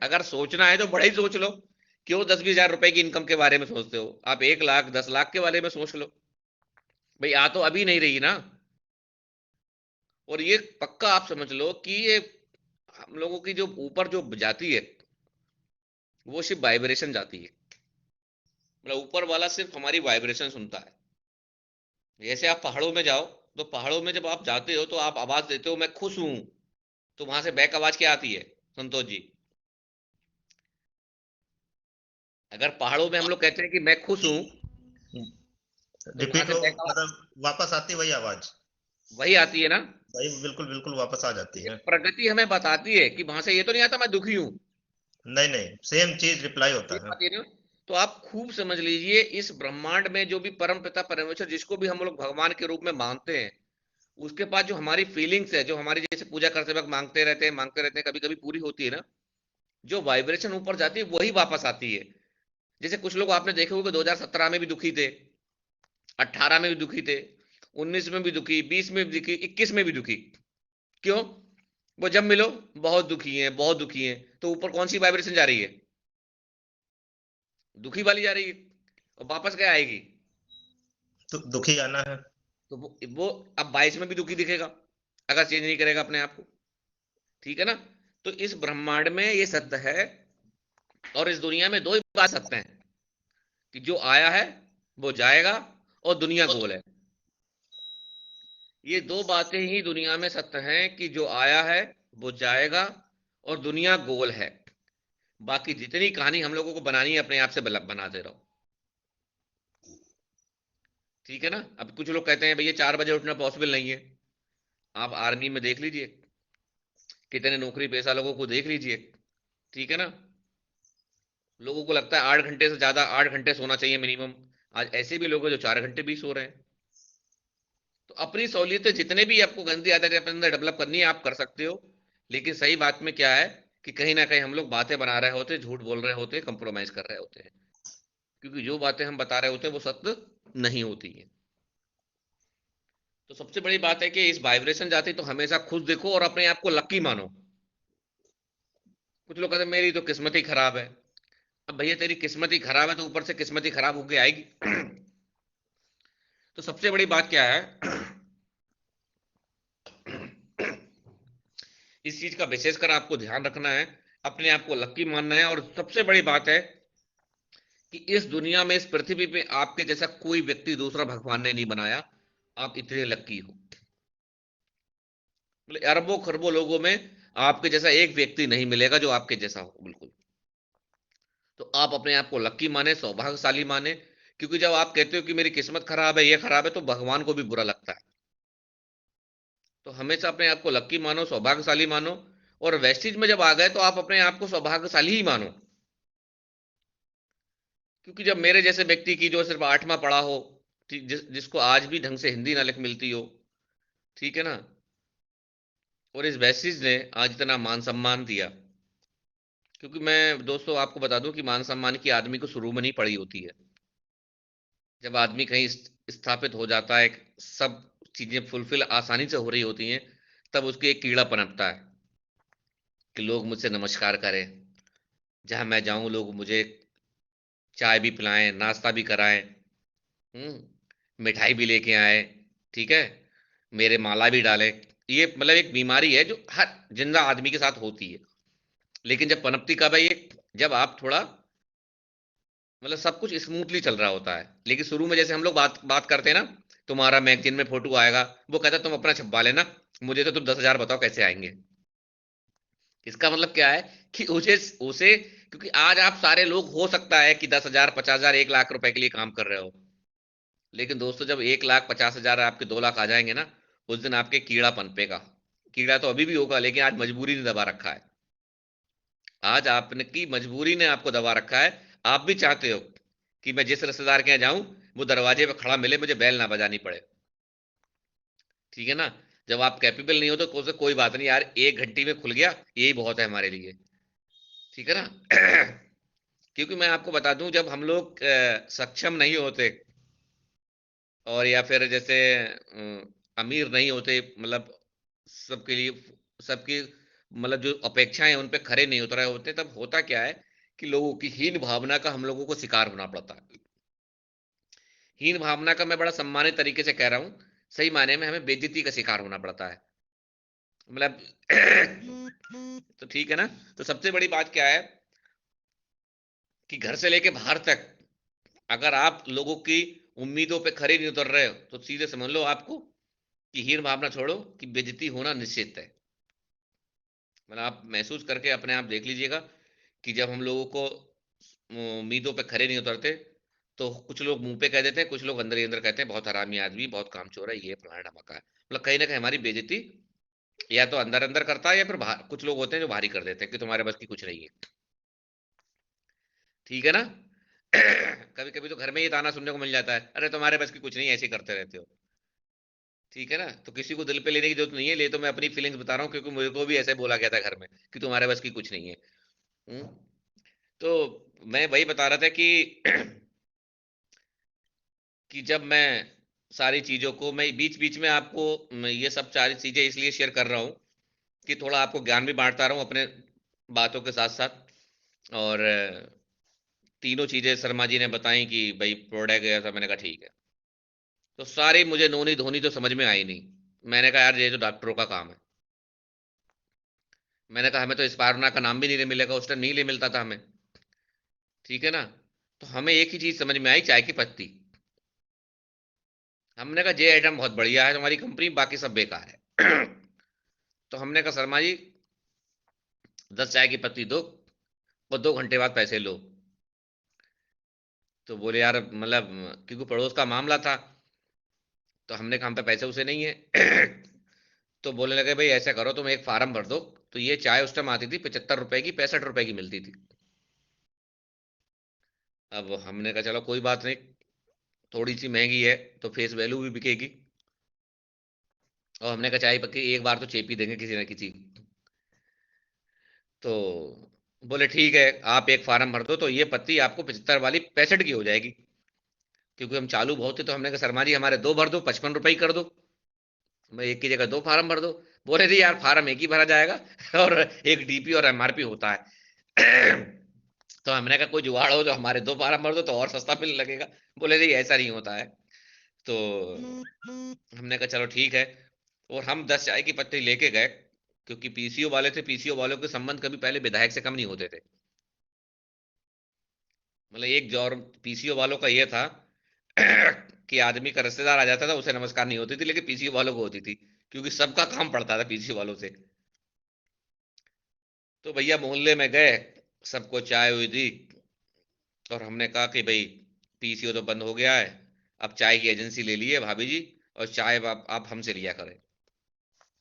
अगर सोचना है तो बड़ा ही सोच लो। क्यों 10-20 हज़ार रुपए की इनकम के बारे में सोचते हो? आप 1 लाख 10 लाख के बारे में सोच लो। भाई आ तो अभी नहीं रही ना। और ये पक्का आप समझ लो कि ये हम लोगों की जो ऊपर जो जाती है वो सिर्फ वाइब्रेशन जाती है। मतलब ऊपर वाला सिर्फ हमारी वाइब्रेशन सुनता है। जैसे आप पहाड़ों में जाओ, तो पहाड़ों में जब आप जाते हो तो आप आवाज देते हो मैं खुश हूं, तो वहां से बैक आवाज क्या आती है संतोष जी? अगर पहाड़ों में हम लोग कहते हैं कि मैं खुश हूं, तो वहां रिपीट से हो, बैक आवाज मतलब वापस आती वही आवाज। वही आती है ना। वही बिल्कुल बिल्कुल वापस आ जाती ये है। प्रगति हमें बताती है कि वहां से ये तो नहीं आता मैं दुखी हूं। नहीं नहीं, सेम चीज रिप्लाई ये होता है। बात है ना। तो आप खूब समझ लीजिए इस ब्रह्मांड में जो भी परम पिता परमेश्वर जिसको भी हम लोग भगवान के रूप में मानते हैं, उसके पास जो हमारी फीलिंग्स है, जो हमारी जैसे पूजा करते वक्त मांगते रहते हैं, कभी कभी पूरी होती है ना, जो वाइब्रेशन ऊपर जाती है वही वापस आती है। जैसे कुछ लोग आपने देखे होंगे 2017 में भी दुखी थे, 18 में भी दुखी थे, 19 में भी दुखी, 20 में भी दुखी, 21 में भी दुखी। क्यों? वो जब मिलो बहुत दुखी हैं, बहुत दुखी हैं, तो ऊपर कौन सी वाइब्रेशन जा रही है? दुखी वाली जा रही है। और वापस क्या आएगी? तो दुखी आना है। तो वो अब 22 में भी दुखी दिखेगा, अगर चेंज नहीं करेगा अपने आप को। ठीक है ना? तो इस ब्रह्मांड में ये सत्य है, और इस दुनिया में दो ही बात सत्य है, कि जो आया है वो जाएगा, और दुनिया गोल है। ये दो बातें ही दुनिया में सत्य हैं, कि जो आया है वो जाएगा, और दुनिया गोल है। बाकी जितनी कहानी हम लोगों को बनानी है अपने आप से बनाते रहो। ठीक है ना? अब कुछ लोग कहते हैं भैया 4 बजे उठना पॉसिबल नहीं है। आप आर्मी में देख लीजिए, कितने नौकरी पेशा लोगों को देख लीजिए। ठीक है ना? लोगों को लगता है 8 घंटे से ज्यादा, 8 घंटे सोना चाहिए मिनिमम। आज ऐसे भी लोग हैं जो 4 घंटे भी सो रहे हैं। तो अपनी सहूलियत जितने भी आपको गंदी आदतें अपने अंदर डेवलप करनी है आप कर सकते हो। लेकिन सही बात में क्या है, कि कहीं ना कहीं हम लोग बातें बना रहे होते, झूठ बोल रहे होते, कंप्रोमाइज कर रहे होते हैं। क्योंकि जो बातें हम बता रहे होते हैं वो सत्य नहीं होती है। तो सबसे बड़ी बात है कि इस वाइब्रेशन जाती तो हमेशा खुद देखो और अपने आप को लकी मानो। कुछ लोग कहते हैं मेरी तो किस्मत ही खराब है। अब भैया तेरी किस्मत ही खराब है तो ऊपर से किस्मत ही खराब होके आएगी। तो सबसे बड़ी बात क्या है, इस चीज का विशेषकर आपको ध्यान रखना है, अपने आप को लक्की मानना है। और सबसे बड़ी बात है कि इस दुनिया में, इस पृथ्वी पे आपके जैसा कोई व्यक्ति दूसरा भगवान ने नहीं बनाया। आप इतने लक्की हो। मतलब अरबों खरबों लोगों में आपके जैसा एक व्यक्ति नहीं मिलेगा जो आपके जैसा हो, बिल्कुल। तो आप अपने आप को लक्की माने, सौभाग्यशाली माने। क्योंकि जब आप कहते हो कि मेरी किस्मत खराब है, ये खराब है, तो भगवान को भी बुरा लगता है। तो हमेशा अपने आप को लक्की मानो, सौभाग्यशाली मानो। और वेस्टिज में जब आ गए तो आप अपने आप को सौभाग्यशाली ही मानो। क्योंकि जब मेरे जैसे व्यक्ति की जो सिर्फ 8वां पढ़ा हो, ठीक, जिसको आज भी ढंग से हिंदी ना लिख मिलती हो, ठीक है ना, और इस वेस्टिज ने आज इतना मान सम्मान दिया। क्योंकि मैं दोस्तों आपको बता दूं कि मान सम्मान की आदमी को शुरू में नहीं पड़ी होती है। जब आदमी कहीं स्थापित हो जाता है, सब चीजें फुलफिल आसानी से हो रही होती हैं, तब उसके एक कीड़ा पनपता है कि लोग मुझसे नमस्कार करें, जहां मैं जाऊं लोग मुझे चाय भी पिलाएं, नाश्ता भी कराएं, मिठाई भी लेके आए, ठीक है, मेरे माला भी डालें। ये मतलब एक बीमारी है जो हर जिंदा आदमी के साथ होती है। लेकिन जब पनपती कब है ये, जब आप थोड़ा मतलब सब कुछ स्मूथली चल रहा होता है। लेकिन शुरू में जैसे हम लोग बात बात करते हैं ना, तुम्हारा मैगजीन में फोटो आएगा, वो कहता है तुम अपना छपवा लेना, मुझे तो तुम 10,000 बताओ कैसे आएंगे। इसका मतलब क्या है, कि उसे उसे क्योंकि आज आप सारे लोग हो सकता है कि 10,000, 50,000, 1 लाख रुपए के लिए काम कर रहे हो। लेकिन दोस्तों जब 1,50,000 आपके 2 लाख आ जाएंगे ना, उस दिन आपके कीड़ा पनपेगा। कीड़ा तो अभी भी होगा, लेकिन आज मजबूरी ने दबा रखा है। आज आपने की मजबूरी ने आपको दबा रखा है। आप भी चाहते हो कि मैं जिस रिश्तेदार के यहाँ जाऊं, वो दरवाजे पे खड़ा मिले, मुझे बैल ना बजानी पड़े। ठीक है ना? जब आप कैपेबल नहीं हो तो कोई बात नहीं यार, 1 घंटे में खुल गया, यही बहुत है हमारे लिए। ठीक है ना? क्योंकि मैं आपको बता दूं, जब हम लोग सक्षम नहीं होते, और या फिर जैसे अमीर नहीं होते, मतलब सबके लिए, सबकी मतलब जो अपेक्षाएं हैं, उन पे खरे नहीं उतर रहे होते, तब होता क्या है कि लोगों की हीन भावना का हम लोगों को शिकार होना पड़ता है। हीन भावना का मैं बड़ा सम्मानित तरीके से कह रहा हूं, सही मायने में हमें बेइज्जती का शिकार होना पड़ता है। मतलब तो ठीक है ना? तो सबसे बड़ी बात क्या है, कि घर से लेके बाहर तक अगर आप लोगों की उम्मीदों पे खरे नहीं उतर रहे हो, तो सीधे समझ लो आपको कि हीन भावना छोड़ो, कि बेइज्जती होना निश्चित है। मतलब आप महसूस करके अपने आप देख लीजिएगा, कि जब हम लोगों को उम्मीदों पे खरे नहीं उतरते, तो कुछ लोग मुंह पे कह देते हैं, कुछ लोग अंदर ही अंदर कहते हैं बहुत हरामी आदमी, बहुत कामचोर है, ये फलाना ढमका है। मतलब कहीं ना कहीं हमारी बेइज्जती या तो अंदर अंदर करता है, या फिर बाहर कुछ लोग होते हैं जो बाहरी कर देते हैं कि तुम्हारे बस की कुछ नहीं है। ठीक है ना? कभी कभी तो घर में ये ताना सुनने को मिल जाता है, अरे तुम्हारे बस की कुछ नहीं, ऐसे ही करते रहते हो। ठीक है ना? तो किसी को दिल पे लेने की जरूरत नहीं है, ले तो मैं अपनी फीलिंग्स बता रहा हूँ, क्योंकि मुझे को भी ऐसे बोला गया था घर में कि तुम्हारे बस की कुछ नहीं है। हम्म, तो मैं वही बता रहा था कि कि जब मैं सारी चीजों को मैं बीच बीच में आपको मैं ये सब सारी चीजें इसलिए शेयर कर रहा हूँ कि थोड़ा आपको ज्ञान भी बांटता रहा हूँ अपने बातों के साथ साथ। और तीनों चीजें शर्मा जी ने बताई कि भाई प्रोडक्ट गया था, मैंने कहा ठीक है। तो सारी मुझे नोनी धोनी तो समझ में आई नहीं। मैंने कहा यार ये तो डॉक्टरों का काम है। मैंने कहा हमें तो स्पायरुना का नाम भी नहीं मिलेगा, उस टाइम नहीं मिलता था हमें। ठीक है ना। तो हमें एक ही चीज समझ में आई, चाय की पत्ती। हमने कहा ये आइटम बहुत बढ़िया है तुम्हारी कंपनी, बाकी सब बेकार है। तो हमने कहा शर्मा जी 10 चाय की पत्ती दो और 2 घंटे बाद पैसे लो। तो बोले यार मतलब, क्योंकि पड़ोस का मामला था, तो हमने कहा हम पे पैसे उसे नहीं है। तो बोलने लगे भाई ऐसा करो तुम एक फार्म भर दो। तो ये चाय उस टाइम आती थी 75 रुपए की, 65 रुपए की मिलती थी। अब हमने कहा चलो कोई बात नहीं, थोड़ी सी महंगी है तो फेस वैल्यू भी बिकेगी। और हमने कहा चाय पत्ती एक बार तो चेप ही देंगे किसी ना किसी। तो बोले ठीक है, आप एक फार्म भर दो तो ये पत्ती आपको 75 वाली 65 की हो जाएगी। क्योंकि हम चालू बहुत थे, तो हमने कहा शर्मा जी हमारे दो भर दो, 55 रुपए ही कर दो। मैं एक की जगह दो फार्म भर दो। बोले जी यार फार्म एक ही भरा जाएगा। और एक डीपी और एमआरपी होता है। तो हमने कहा कोई जुगाड़ हो तो हमारे दो फार्म भर दो तो और सस्ता मिलने लगेगा। बोले जी ऐसा नहीं होता है। तो हमने कहा चलो ठीक है। और हम 10 चाय की पत्ती लेके गए, क्योंकि पीसीओ वाले थे, पीसीओ वालों के संबंध कभी पहले विधायक से कम नहीं होते थे। मतलब एक जोर पीसीओ वालों का ये था कि आदमी का रिश्तेदार आ जाता था उसे नमस्कार नहीं होती थी, लेकिन पीसीओ वालों को होती थी, क्योंकि सबका काम पड़ता था पीसीओ वालों से। तो भैया मोहल्ले में गए, सबको चाय हुई दी। और हमने कहा कि भाई पीसीओ तो बंद हो गया है, अब चाय की एजेंसी ले ली है भाभी जी, और चाय अब आप हमसे लिया करें।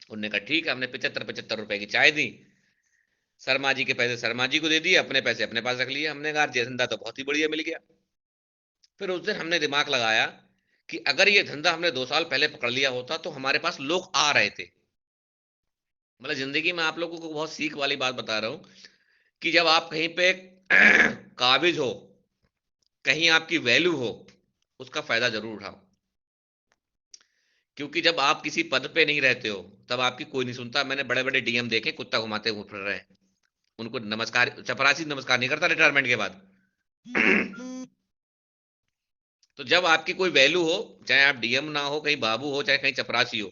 उन्होंने कहा ठीक है, हमने 75 75 रुपए की चाय दी। शर्मा जी के पैसे शर्मा जी को दे दिए, अपने पैसे अपने पास रख लिए। हमने कहा ये धंधा तो बहुत ही बढ़िया मिल गया। फिर उस दिन हमने दिमाग लगाया कि अगर ये धंधा हमने 2 साल पहले पकड़ लिया होता तो हमारे पास लोग आ रहे थे। मतलब जिंदगी में आप लोगों को बहुत सीख वाली बात बता रहा हूं, कि जब आप कहीं पे काबिज हो, कहीं आपकी वैल्यू हो, उसका फायदा जरूर उठाओ। क्योंकि जब आप किसी पद पे नहीं रहते हो, तब आपकी कोई नहीं सुनता। मैंने बड़े बड़े डीएम देखे कुत्ता घुमाते घूम रहे हैं, उनको नमस्कार, चपरासी नमस्कार नहीं करता रिटायरमेंट के बाद। तो जब आपकी कोई वैल्यू हो, चाहे आप डीएम ना हो, कहीं बाबू हो, चाहे कहीं चपरासी हो,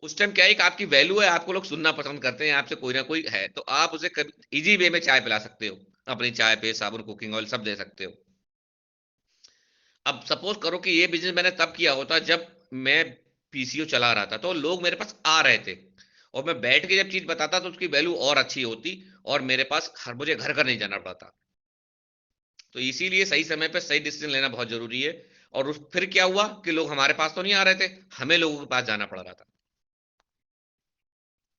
उस टाइम क्या है कि आपकी वैल्यू है, आपको लोग सुनना पसंद करते हैं, आपसे कोई ना कोई है, तो आप उसे कभी इजी वे में चाय पिला सकते हो। अपनी चाय पे साबुन, कुकिंग ऑयल सब दे सकते हो। अब सपोज करो कि ये बिजनेस मैंने तब किया होता जब मैं पीसीओ चला रहा था, तो लोग मेरे पास आ रहे थे, और मैं बैठ के जब चीज बताता तो उसकी वैल्यू और अच्छी होती, और मेरे पास हर मुझे घर घर नहीं जाना पड़ता। तो इसीलिए सही समय पे सही डिसीजन लेना बहुत जरूरी है। और फिर क्या हुआ कि लोग हमारे पास तो नहीं आ रहे थे, हमें लोगों के पास जाना पड़ रहा था।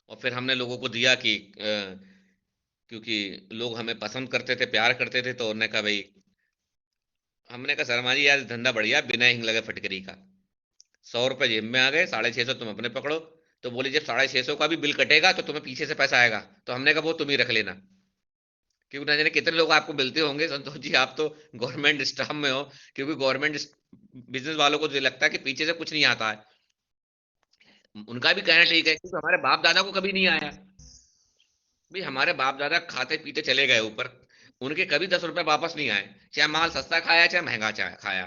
और फिर हमने लोगों को दिया कि क्योंकि लोग हमें पसंद करते थे, प्यार करते थे, तो उन्होंने कहा भाई, हमने कहा शर्मा जी यार धंधा बढ़िया, बिना हिंग लगे फटकरी का। 100 रुपए जेब में आ गए, 650 तुम अपने पकड़ो। तो बोले जब 650 का भी बिल कटेगा तो तुम्हें पीछे से पैसा आएगा। तो हमने कहा वो तुम ही रख लेना। क्योंकि ना जाने कितने लोग आपको मिलते होंगे संतोष जी, आप तो गवर्नमेंट स्टाफ में हो। क्योंकि गवर्नमेंट बिजनेस वालों को जो लगता है कि पीछे से कुछ नहीं आता है, उनका भी कहना ठीक है, क्योंकि हमारे बाप दादा को कभी नहीं आया। भाई हमारे बाप दादा खाते पीते चले गए ऊपर, उनके कभी 10 रुपए वापस नहीं आए, चाहे माल सस्ता खाया चाहे महंगा चाहे खाया।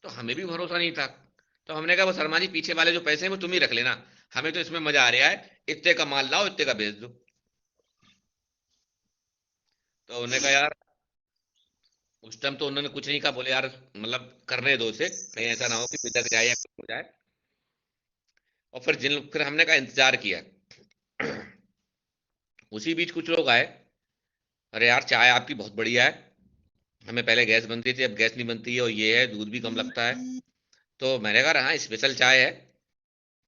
तो हमें भी भरोसा नहीं था। तो हमने कहा वो शर्मा जी पीछे वाले जो पैसे हैं वो तुम ही रख लेना, हमें तो इसमें मजा आ रहा है, इतने का माल लाओ इतने का बेच दो। तो उन्होंने कहा यार, उस टाइम तो उन्होंने कुछ नहीं कहा, बोले यार मतलब करने दो इसे, कहीं ऐसा ना हो कि बिदक जाए या कुछ हो जाए। और फिर हमने कहा इंतजार किया। उसी बीच कुछ लोग आए, अरे यार चाय आपकी बहुत बढ़िया है, हमें पहले गैस बनती थी अब गैस नहीं बनती है, और ये है दूध भी कम लगता है। तो मैंने कहा हाँ स्पेशल चाय है।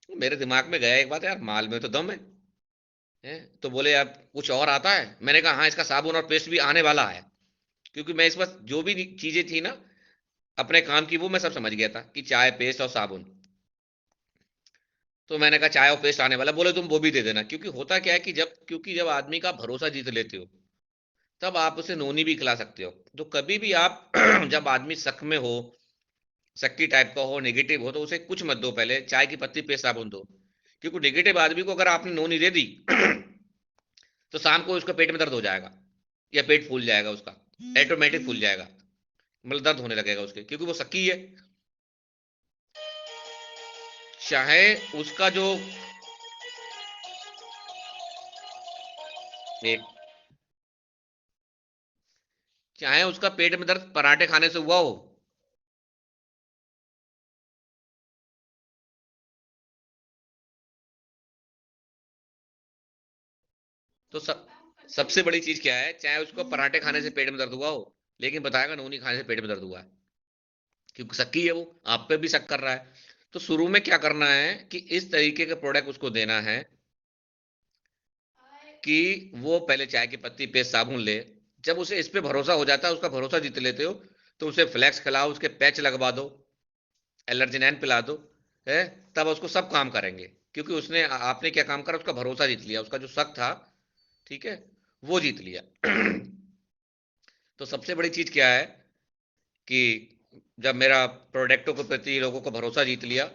मेरे दिमाग में गया एक बात, यार माल में तो दम है? तो बोले आप कुछ और आता है? मैंने कहा हाँ इसका साबुन और पेस्ट भी आने वाला है। क्योंकि मैं इस बार जो भी चीजें थी ना अपने काम की, वो मैं सब समझ गया था कि चाय पेस्ट और साबुन। तो मैंने कहा चाय और पेस्ट आने वाला, बोले तुम वो भी दे देना। क्योंकि होता क्या है कि जब आदमी का भरोसा जीत लेते हो, तब आप उसे नोनी भी खिला सकते हो। तो कभी भी आप जब आदमी शक में हो, शक्की टाइप का हो, नेगेटिव हो, तो उसे कुछ मत दो, पहले चाय की पत्ती पे साबुन दो। क्योंकि नेगेटिव आदमी को अगर आपने नोनी दे दी तो शाम को उसका पेट में दर्द हो जाएगा, या पेट फूल जाएगा उसका, ऑटोमेटिक फूल जाएगा, मतलब दर्द होने लगेगा उसके, क्योंकि वो शक्की है। चाहे उसका जो एक चाहे उसका पेट में दर्द पराठे खाने से हुआ हो, तो सबसे बड़ी चीज क्या है, चाहे उसको पराठे खाने से पेट में दर्द हुआ हो, लेकिन बताएगा नूनी खाने से पेट में दर्द हुआ है, क्योंकि शक्की है, वो आप पे भी शक कर रहा है। तो शुरू में क्या करना है कि इस तरीके के प्रोडक्ट उसको देना है कि वो पहले चाय की पत्ती पे साबुन ले। जब उसे इस पे भरोसा हो जाता है, उसका भरोसा जीत लेते हो, तो उसे फ्लैक्स खिलाओ, उसके पैच लगवा दो, एलर्जिनैन पिला दो, है, तब उसको सब काम करेंगे। क्योंकि उसने आपने क्या काम करा, उसका भरोसा जीत लिया, उसका जो शक था, ठीक है, वो जीत लिया। तो सबसे बड़ी चीज क्या है कि जब मेरा प्रोडक्टों के प्रति लोगों को भरोसा जीत लिया,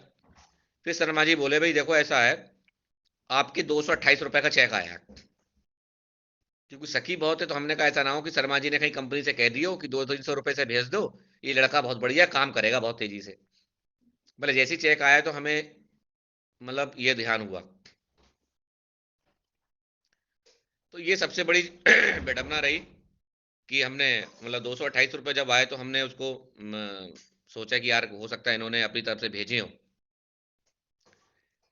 फिर शर्मा जी बोले भाई देखो ऐसा है, आपके 228 रुपए का चेक आया। क्योंकि सखी बहुत है, तो हमने कहा ऐसा ना हो कि शर्मा जी ने कहीं कंपनी से कह दियो कि 200-300 रुपए से भेज दो, ये लड़का बहुत बढ़िया काम करेगा बहुत तेजी से। बोले जैसी चेक आया तो हमें मतलब ये ध्यान हुआ। तो ये सबसे बड़ी विडंबना रही कि हमने मतलब 228 रुपये जब आए तो हमने उसको सोचा कि यार हो सकता है इन्होंने अपनी तरफ से भेजे हो,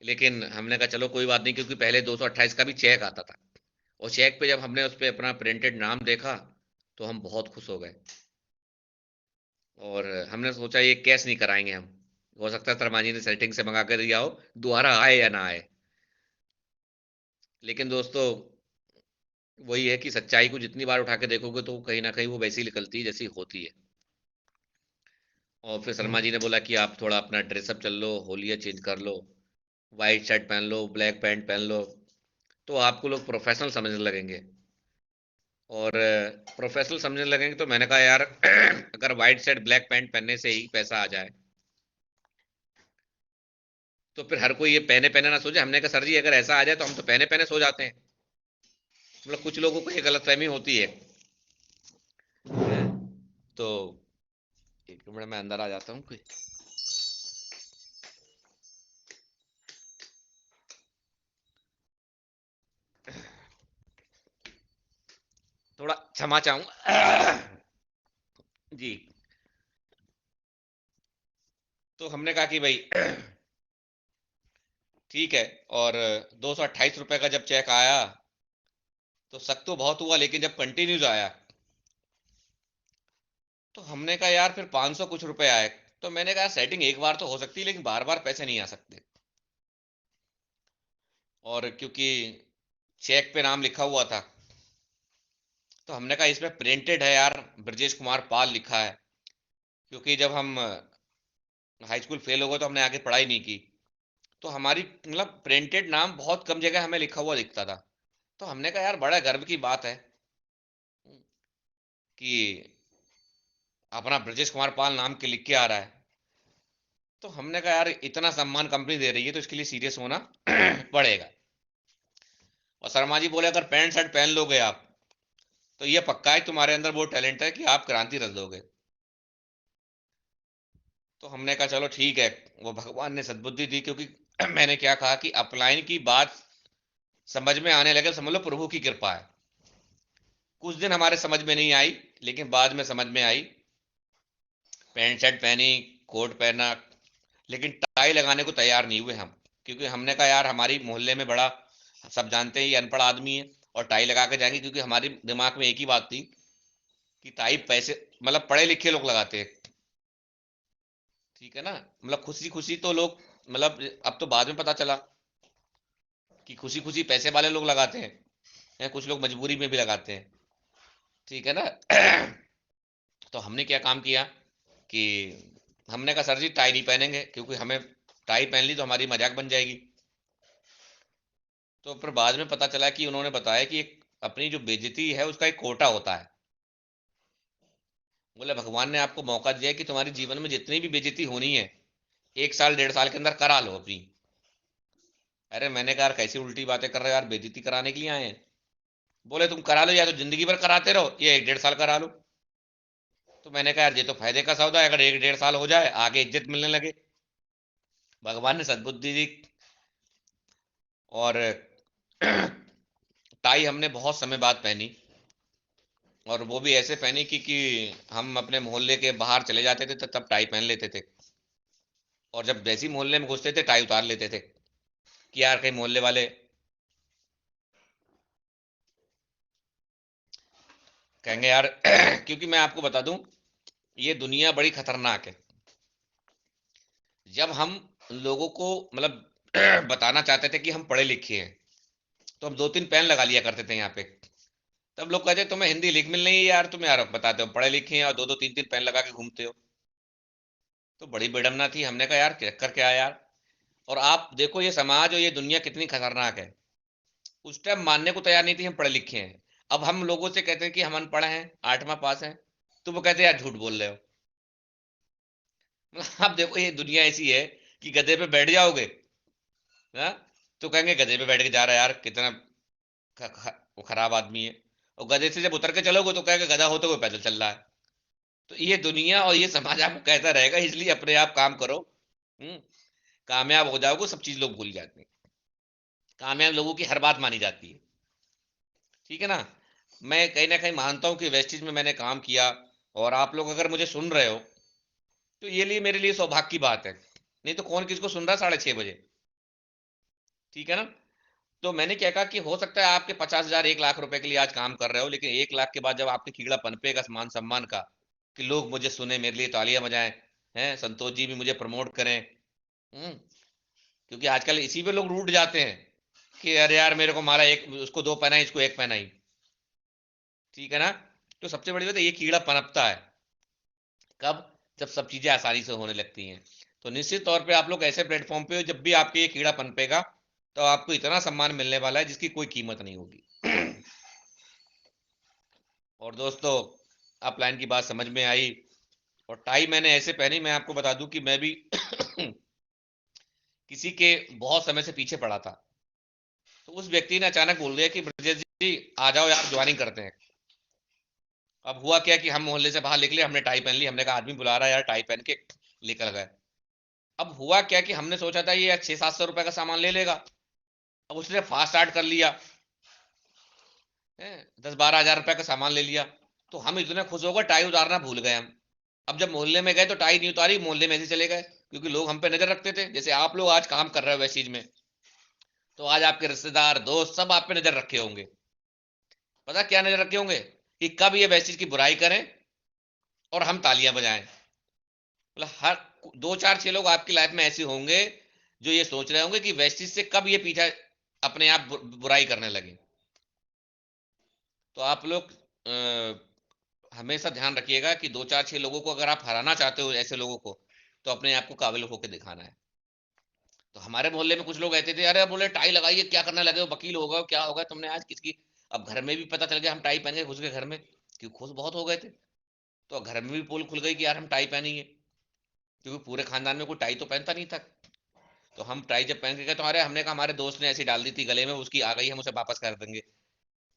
लेकिन हमने कहा चलो कोई बात नहीं, क्योंकि पहले 228 का भी चेक आता था, और चेक पे जब हमने उस पर अपना प्रिंटेड नाम देखा तो हम बहुत खुश हो गए। और हमने सोचा ये कैश नहीं कराएंगे हम, हो सकता है शर्मा जी ने सेटिंग से मंगा कर दिया हो, दोबारा आए या ना आए। लेकिन दोस्तों वही है कि सच्चाई को जितनी बार उठा के देखोगे तो कहीं ना कहीं वो वैसी निकलती है जैसी होती है। और फिर शर्मा जी ने बोला कि आप थोड़ा अपना ड्रेसअप चल लो, होलिया चेंज कर लो, वाइट शर्ट पहन लो, ब्लैक पैंट पहन लो, तो आपको लोग प्रोफेशनल समझने लगेंगे। और प्रोफेशनल समझने लगेंगे तो मैंने कहा यार अगर वाइट शर्ट ब्लैक पैंट पहनने से ही पैसा आ जाए, तो फिर हर कोई ये पहने पहने ना सोचे। हमने कहा सर जी अगर ऐसा आ जाए तो हम तो पहने पहने सो जाते हैं। मतलब कुछ लोगों को ये गलतफहमी होती है। तो एक मिनट मैं अंदर आ जाता हूँ कोई। थोड़ा क्षमा चाहूंगा जी। तो हमने कहा कि भाई ठीक है। और 228 रुपये का जब चेक आया तो शक तो बहुत हुआ, लेकिन जब कंटिन्यूज आया तो हमने कहा यार फिर 500 कुछ रुपए आए। तो मैंने कहा सेटिंग एक बार तो हो सकती है, लेकिन बार बार पैसे नहीं आ सकते। और क्योंकि चेक पे नाम लिखा हुआ था, तो हमने कहा इसमें प्रिंटेड है यार, ब्रजेश कुमार पाल लिखा है। क्योंकि जब हम हाई स्कूल फेल हो गए तो हमने आगे पढ़ाई नहीं की, तो हमारी मतलब प्रिंटेड नाम बहुत कम जगह हमें लिखा हुआ दिखता था। तो हमने कहा यार बड़ा गर्व की बात है कि अपना ब्रजेश कुमार पाल नाम के लिख के आ रहा है। तो हमने कहा यार इतना सम्मान कंपनी दे रही है तो इसके लिए सीरियस होना पड़ेगा। और शर्मा जी बोले अगर पैंट शर्ट पहन लोगे आप तो ये पक्का है तुम्हारे अंदर वो टैलेंट है कि आप क्रांति रच दोगे। तो हमने कहा चलो ठीक है, वो भगवान ने सद्बुद्धि दी। क्योंकि मैंने क्या कहा कि अपलाइन की बात समझ में आने लगे, समझ लो प्रभु की कृपा है। कुछ दिन हमारे समझ में नहीं आई, लेकिन बाद में समझ में आई। पैंट शर्ट पहनी, कोट पहना, लेकिन टाई लगाने को तैयार नहीं हुए हम। क्योंकि हमने कहा यार हमारी मोहल्ले में बड़ा, सब जानते हैं ये अनपढ़ आदमी है और टाई लगा के जाएंगे। क्योंकि हमारे दिमाग में एक ही बात थी कि टाई पैसे मतलब पढ़े लिखे लोग लगाते हैं, ठीक है ना। मतलब खुशी खुशी तो लोग, मतलब अब तो बाद में पता चला कि खुशी खुशी पैसे वाले लोग लगाते हैं, या कुछ लोग मजबूरी में भी लगाते हैं, ठीक है ना। तो हमने क्या काम किया कि हमने कहा सर जी टाई नहीं पहनेंगे, क्योंकि हमें टाई पहन ली तो हमारी मजाक बन जाएगी। तो फिर बाद में पता चला कि उन्होंने बताया कि एक अपनी जो बेइज्जती है उसका एक कोटा होता है। बोले भगवान ने आपको मौका दिया है कि तुम्हारे जीवन में जितनी भी बेइज्जती होनी है 1 साल 1.5 साल के अंदर करा लो अपनी। अरे मैंने कहा यार कैसी उल्टी बातें कर रहे हो यार, बेइज्जती कराने के लिए आए हैं। बोले तुम करा लो, या तो जिंदगी भर कराते रहो, ये 1 1.5 साल करा लो। तो मैंने कहा यार ये तो फायदे का सौदा है, अगर 1 1.5 साल हो जाए आगे इज्जत मिलने लगे। भगवान ने सद्बुद्धि दी। और टाई हमने बहुत समय बाद पहनी, और वो भी ऐसे पहनी कि हम अपने मोहल्ले के बाहर चले जाते थे तो तब टाई पहन लेते थे, और जब वैसी मोहल्ले में घुसते थे टाई उतार लेते थे कि यार कहीं मोहल्ले वाले कहेंगे यार क्योंकि मैं आपको बता दूं, ये दुनिया बड़ी खतरनाक है। जब हम लोगों को मतलब बताना चाहते थे कि हम पढ़े लिखे हैं, तो हम 2-3 पेन लगा लिया करते थे यहाँ पे। तब लोग कहते तुम्हें हिंदी लिख मिल नहीं है यार, तुम यार बताते हो पढ़े लिखे हैं और 2-2 3-3 पेन लगा के घूमते हो। तो बड़ी बेडमना थी। हमने कहा यार कर क्या यार। और आप देखो ये समाज और ये दुनिया कितनी खतरनाक है। उस टाइम मानने को तैयार नहीं थी हम पढ़े लिखे हैं। अब हम लोगों से कहते हैं कि हम अनपढ़ हैं, 8वां पास हैं, तो वो कहते हैं यार झूठ बोल रहे हो। मतलब आप देखो ये दुनिया ऐसी है कि गधे पे बैठ जाओगे, हाँ, तो कहेंगे गधे पे बैठ के जा रहा है यार, कितना वो खराब आदमी है। और गधे से जब उतर के चलोगे तो कहेंगे गधा होते हुए पैदल चल रहा है। तो ये दुनिया और ये समाज आपको कहता रहेगा, इसलिए अपने आप काम करो। हम्म, कामयाब हो जाओगे, सब चीज लोग भूल जाते हैं। कामयाब लोगों की हर बात मानी जाती है। ठीक है ना। मैं कहीं ना कहीं मानता हूँ कि वेस्टिज में मैंने काम किया, और आप लोग अगर मुझे सुन रहे हो तो ये लिए मेरे लिए सौभाग्य की बात है। नहीं तो कौन किसको सुन रहा है 6:30 बजे। ठीक है ना। तो मैंने क्या कहा कि हो सकता है आपके 50,000 1 लाख रुपए के लिए आज काम कर रहे हो, लेकिन 1 लाख के बाद जब आपके कीड़ा पनपेगा मान सम्मान का, कि लोग मुझे सुने, मेरे लिए तालियां बजाएं, हैं, संतोष जी भी मुझे प्रमोट करें। क्योंकि आजकल इसी पे लोग रूठ जाते हैं कि अरे यार मेरे को मारा एक, उसको 2 पहनाई, इसको 1 पहनाई। ठीक है ना। तो सबसे बड़ी बात है, ये कीड़ा पनपता है कब? जब सब चीजें आसानी से होने लगती हैं। तो निश्चित तौर पे आप लोग ऐसे प्लेटफॉर्म पे हो, जब भी आपके ये कीड़ा पनपेगा तो आपको इतना सम्मान मिलने वाला है जिसकी कोई कीमत नहीं होगी। और दोस्तों, अपलाइन की बात समझ में आई। और टाई मैंने ऐसे पहनी, मैं आपको बता दूं कि मैं भी किसी के बहुत समय से पीछे पड़ा था। तो उस व्यक्ति ने अचानक बोल दिया कि ब्रजेश जी आ जाओ यार, ज्वाइनिंग करते हैं। अब हुआ क्या कि हम मोहल्ले से बाहर निकले, हमने टाई पहन ली, हमने कहा आदमी बुला रहा है यार, टाई पहन के निकल गए। अब हुआ क्या कि हमने सोचा था ये 600-700 रुपए का सामान ले लेगा। अब उसने फास्ट स्टार्ट कर लिया, 10-12 हज़ार रुपए का सामान ले लिया। तो हम इतने खुश हो गए, टाई उतारना भूल गए हम। अब जब मोहल्ले में गए तो टाई नहीं उतारी, मोहल्ले में ऐसे चले गए, क्योंकि लोग हम पे नजर रखते थे। जैसे आप लोग आज काम कर रहे हो वैसे चीज में, तो आज आपके रिश्तेदार दोस्त सब आप पे नजर रखे होंगे। पता क्या नजर रखे होंगे? कि कब ये वैसी चीज की बुराई करें और हम तालियां बजाएं। मतलब हर 2-4-6 लोग आपकी लाइफ में ऐसे होंगे जो ये सोच रहे होंगे कि वेस्टिज से कब ये पीछा अपने आप बुराई करने लगे। तो आप लोग हमेशा ध्यान रखिएगा कि 2-4-6 लोगों को अगर आप हराना चाहते हो, ऐसे लोगों को, तो अपने आप को काबिल होकर दिखाना है। तो हमारे मोहल्ले में कुछ लोग ऐसे थे, अरे बोले टाई लगाइए, क्या करने लगे हो, वकील होगा क्या होगा तुमने आज किसकी। अब घर में भी पता चल गया, हम टाई पहन के घुस गए घर में, क्योंकि खुश बहुत हो गए थे। तो घर में भी पोल खुल गई कि यार हम टाई पहनेंगे, क्योंकि पूरे खानदान में कोई टाई तो पहनता नहीं था। तो हम टाई जब पहन के गए तो अरे हमने कहा हमारे दोस्त ने ऐसी डाल दी थी गले में, उसकी आ गई, हम उसे वापस कर देंगे।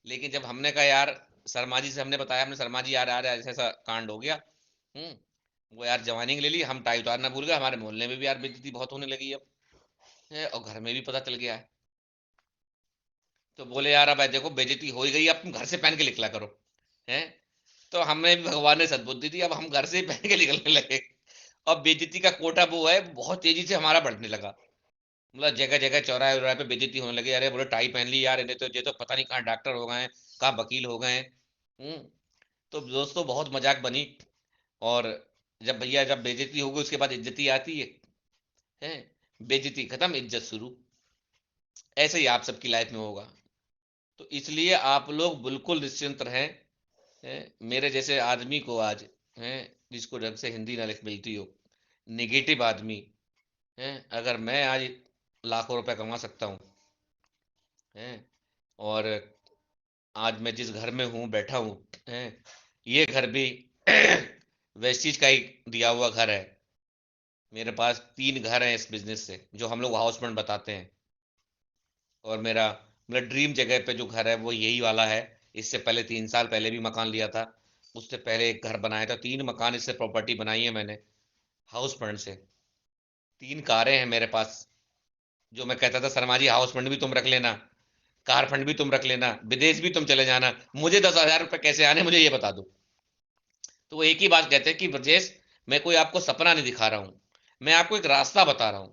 लेकिन जब हमने कहा यार, शर्मा जी से हमने बताया, हमने शर्मा जी यार यार ऐसा ऐसा कांड हो गया, वो यार ज्वाइनिंग ले ली, हम टाई उतारना भूल गए, हमारे मोहल्ले में भी यार बेइज्जती बहुत होने लगी अब है, और घर में भी पता चल गया है। तो बोले यार अब देखो बेइज्जती हो ही गई, अब तुम घर से पहन के निकला करो, हैं। तो हमें भी भगवान ने सद्बुद्धि दी, अब हम घर से ही पहन के निकलने लगे। और बेइज्जती का कोटा वो है बहुत तेजी से हमारा बढ़ने लगा। मतलब जगह जगह चौराहे उराहे पे बेइज्जती होने लगी, अरे बोले टाई पहन ली यार, इन्हें तो ये तो पता नहीं कहाँ डॉक्टर हो गए हैं, कहाँ वकील हो गए हैं। तो दोस्तों बहुत मजाक बनी। और जब भैया जब बेइज्जती होगी उसके बाद इज्जती आती है, बेइज्जती खत्म इज्जत शुरू। ऐसे ही आप सबकी लाइफ में होगा। तो इसलिए आप लोग बिल्कुल निश्चिंत रहें, मेरे जैसे आदमी को आज, हैं, जिसको ढंग से हिंदी ना लिख मिलती हो, नेगेटिव आदमी, हैं, अगर मैं आज लाखों रुपए कमा सकता हूँ, हैं, और आज मैं जिस घर में हूँ बैठा हूँ, हैं, ये घर भी वेस्टीज का ही दिया हुआ घर है। मेरे पास 3 घर हैं इस बिजनेस से, जो हम लोग हाउस फ्रंट बताते हैं। और मेरा मतलब ड्रीम जगह पे जो घर है वो यही वाला है। इससे पहले 3 साल पहले भी मकान लिया था, उससे पहले एक घर बनाया था, 3 मकान इससे प्रॉपर्टी बनाई है मैंने हाउस फ्रंट से। 3 कारें हैं मेरे पास, जो मैं कहता था शर्मा जी हाउस फंड भी तुम रख लेना, कार फंड भी तुम रख लेना, विदेश भी तुम चले जाना, मुझे 10,000 रुपए कैसे आने मुझे ये बता दो। तो वो एक ही बात कहते हैं कि ब्रजेश, मैं कोई आपको सपना नहीं दिखा रहा हूं, मैं आपको एक रास्ता बता रहा हूं।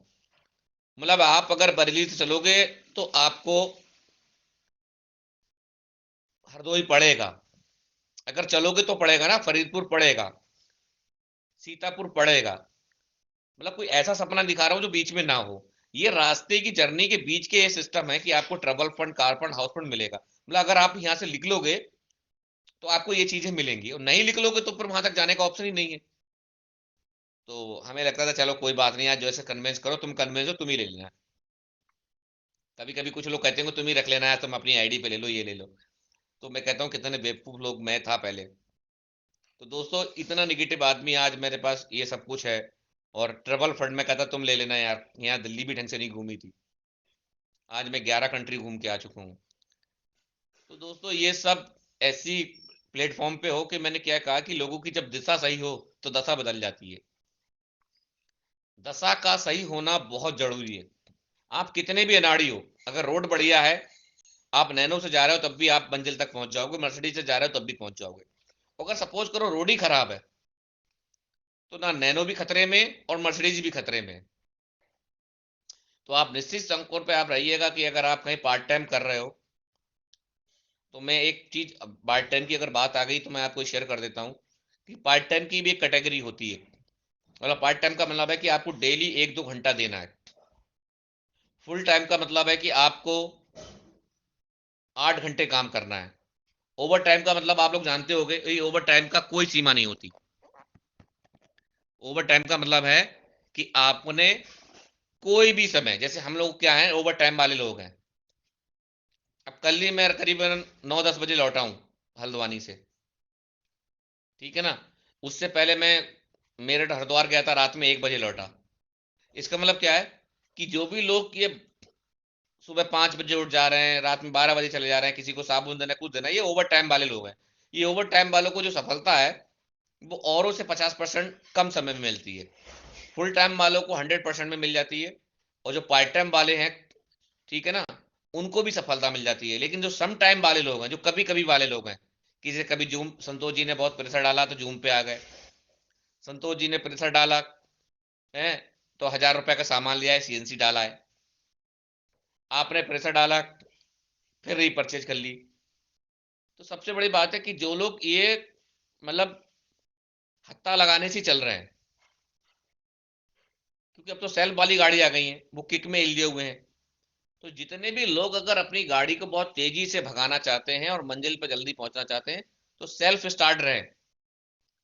मतलब आप अगर बरेली से चलोगे तो आपको हरदोई पड़ेगा, अगर चलोगे तो पड़ेगा ना, फरीदपुर पड़ेगा, सीतापुर पड़ेगा। मतलब कोई ऐसा सपना दिखा रहा हूं जो बीच में ना हो। ये रास्ते की जर्नी के बीच के ये सिस्टम है कि आपको trouble fund, car fund, house fund मिलेगा। मतलब अगर आप यहां से लिख लोगे तो आपको ये चीजें मिलेंगी, और नहीं लिख लोगे तो फिर वहां तक जाने का ऑप्शन ही नहीं है। तो हमें लगता था चलो कोई बात नहीं, आज जैसे कन्विंस करो, तुम कन्विंस हो, तुम ही ले लेना। कभी कभी कुछ लोग कहते हैं तुम ही रख लेना है, तुम अपनी आईडी पे ले लो, ये ले लो। तो मैं कहता हूँ कितने बेवकूफ लोग मैं था पहले। तो दोस्तों, इतना निगेटिव आदमी, आज मेरे पास ये सब कुछ है। और ट्रबल फंड में कहता तुम ले लेना यार, यहाँ दिल्ली भी ढंग से नहीं घूमी थी, आज मैं 11 कंट्री घूम के आ चुका हूँ। तो दोस्तों, ये सब ऐसी प्लेटफॉर्म पे हो कि मैंने क्या कहा कि लोगों की जब दिशा सही हो तो दशा बदल जाती है। दशा का सही होना बहुत जरूरी है। आप कितने भी अनाड़ी हो, अगर रोड बढ़िया है, आप नैनो से जा रहे हो तब भी आप मंजिल तक पहुंच जाओगे, मर्सिडीज से जा रहे हो तब भी पहुंच जाओगे। अगर सपोज करो रोड ही खराब है, तो ना नैनो भी खतरे में और मर्सिडीज भी खतरे में। तो आप निश्चित संकोच पे आप रहिएगा कि अगर आप कहीं पार्ट टाइम कर रहे हो, तो मैं एक चीज, पार्ट टाइम की अगर बात आ गई तो मैं आपको शेयर कर देता हूँ कि पार्ट टाइम की भी एक कैटेगरी होती है। मतलब पार्ट टाइम का मतलब है कि आपको डेली 1-2 घंटा देना है। फुल टाइम का मतलब है कि आपको 8 घंटे काम करना है। ओवर टाइम का मतलब आप लोग जानते होंगे, ओवर टाइम का कोई सीमा नहीं होती। ओवर टाइम का मतलब है कि आपने कोई भी समय, जैसे हम लोग क्या है, ओवर टाइम वाले लोग हैं। अब कल ही मैं करीबन 9-10 बजे लौटा हूँ हल्द्वानी से, ठीक है ना। उससे पहले मैं मेरठ हरिद्वार गया था, रात में 1 बजे लौटा। इसका मतलब क्या है कि जो भी लोग ये सुबह 5 बजे उठ जा रहे हैं, रात में 12 बजे चले जा रहे हैं, किसी को साबुन देना, कुछ देना, ये ओवर टाइम वाले लोग हैं। ये ओवर टाइम वालों को जो सफलता है वो औरों से 50% कम समय में मिलती है। फुल टाइम वालों को 100% में मिल जाती है। और जो पार्ट टाइम वाले हैं, ठीक है ना, उनको भी सफलता मिल जाती है। लेकिन जो सम टाइम वाले लोग हैं, जो कभी कभी वाले लोग हैं, किसी कभी जूम, संतोष जी ने बहुत प्रेशर डाला तो जूम पे आ गए, संतोष जी ने प्रेशर डाला है तो 1,000 रुपए का सामान लिया है, सीएनसी डाला है। आपने प्रेशर डाला, फिर रीपरचेज कर ली। तो सबसे बड़ी बात है कि जो लोग ये मतलब हत्ता लगाने से चल रहे हैं, क्योंकि अब तो सेल्फ वाली गाड़ी आ गई है, वो किक में हिल दिए हुए हैं। तो जितने भी लोग अगर अपनी गाड़ी को बहुत तेजी से भगाना चाहते हैं और मंजिल पर जल्दी पहुंचना चाहते हैं, तो सेल्फ स्टार्ट रहे।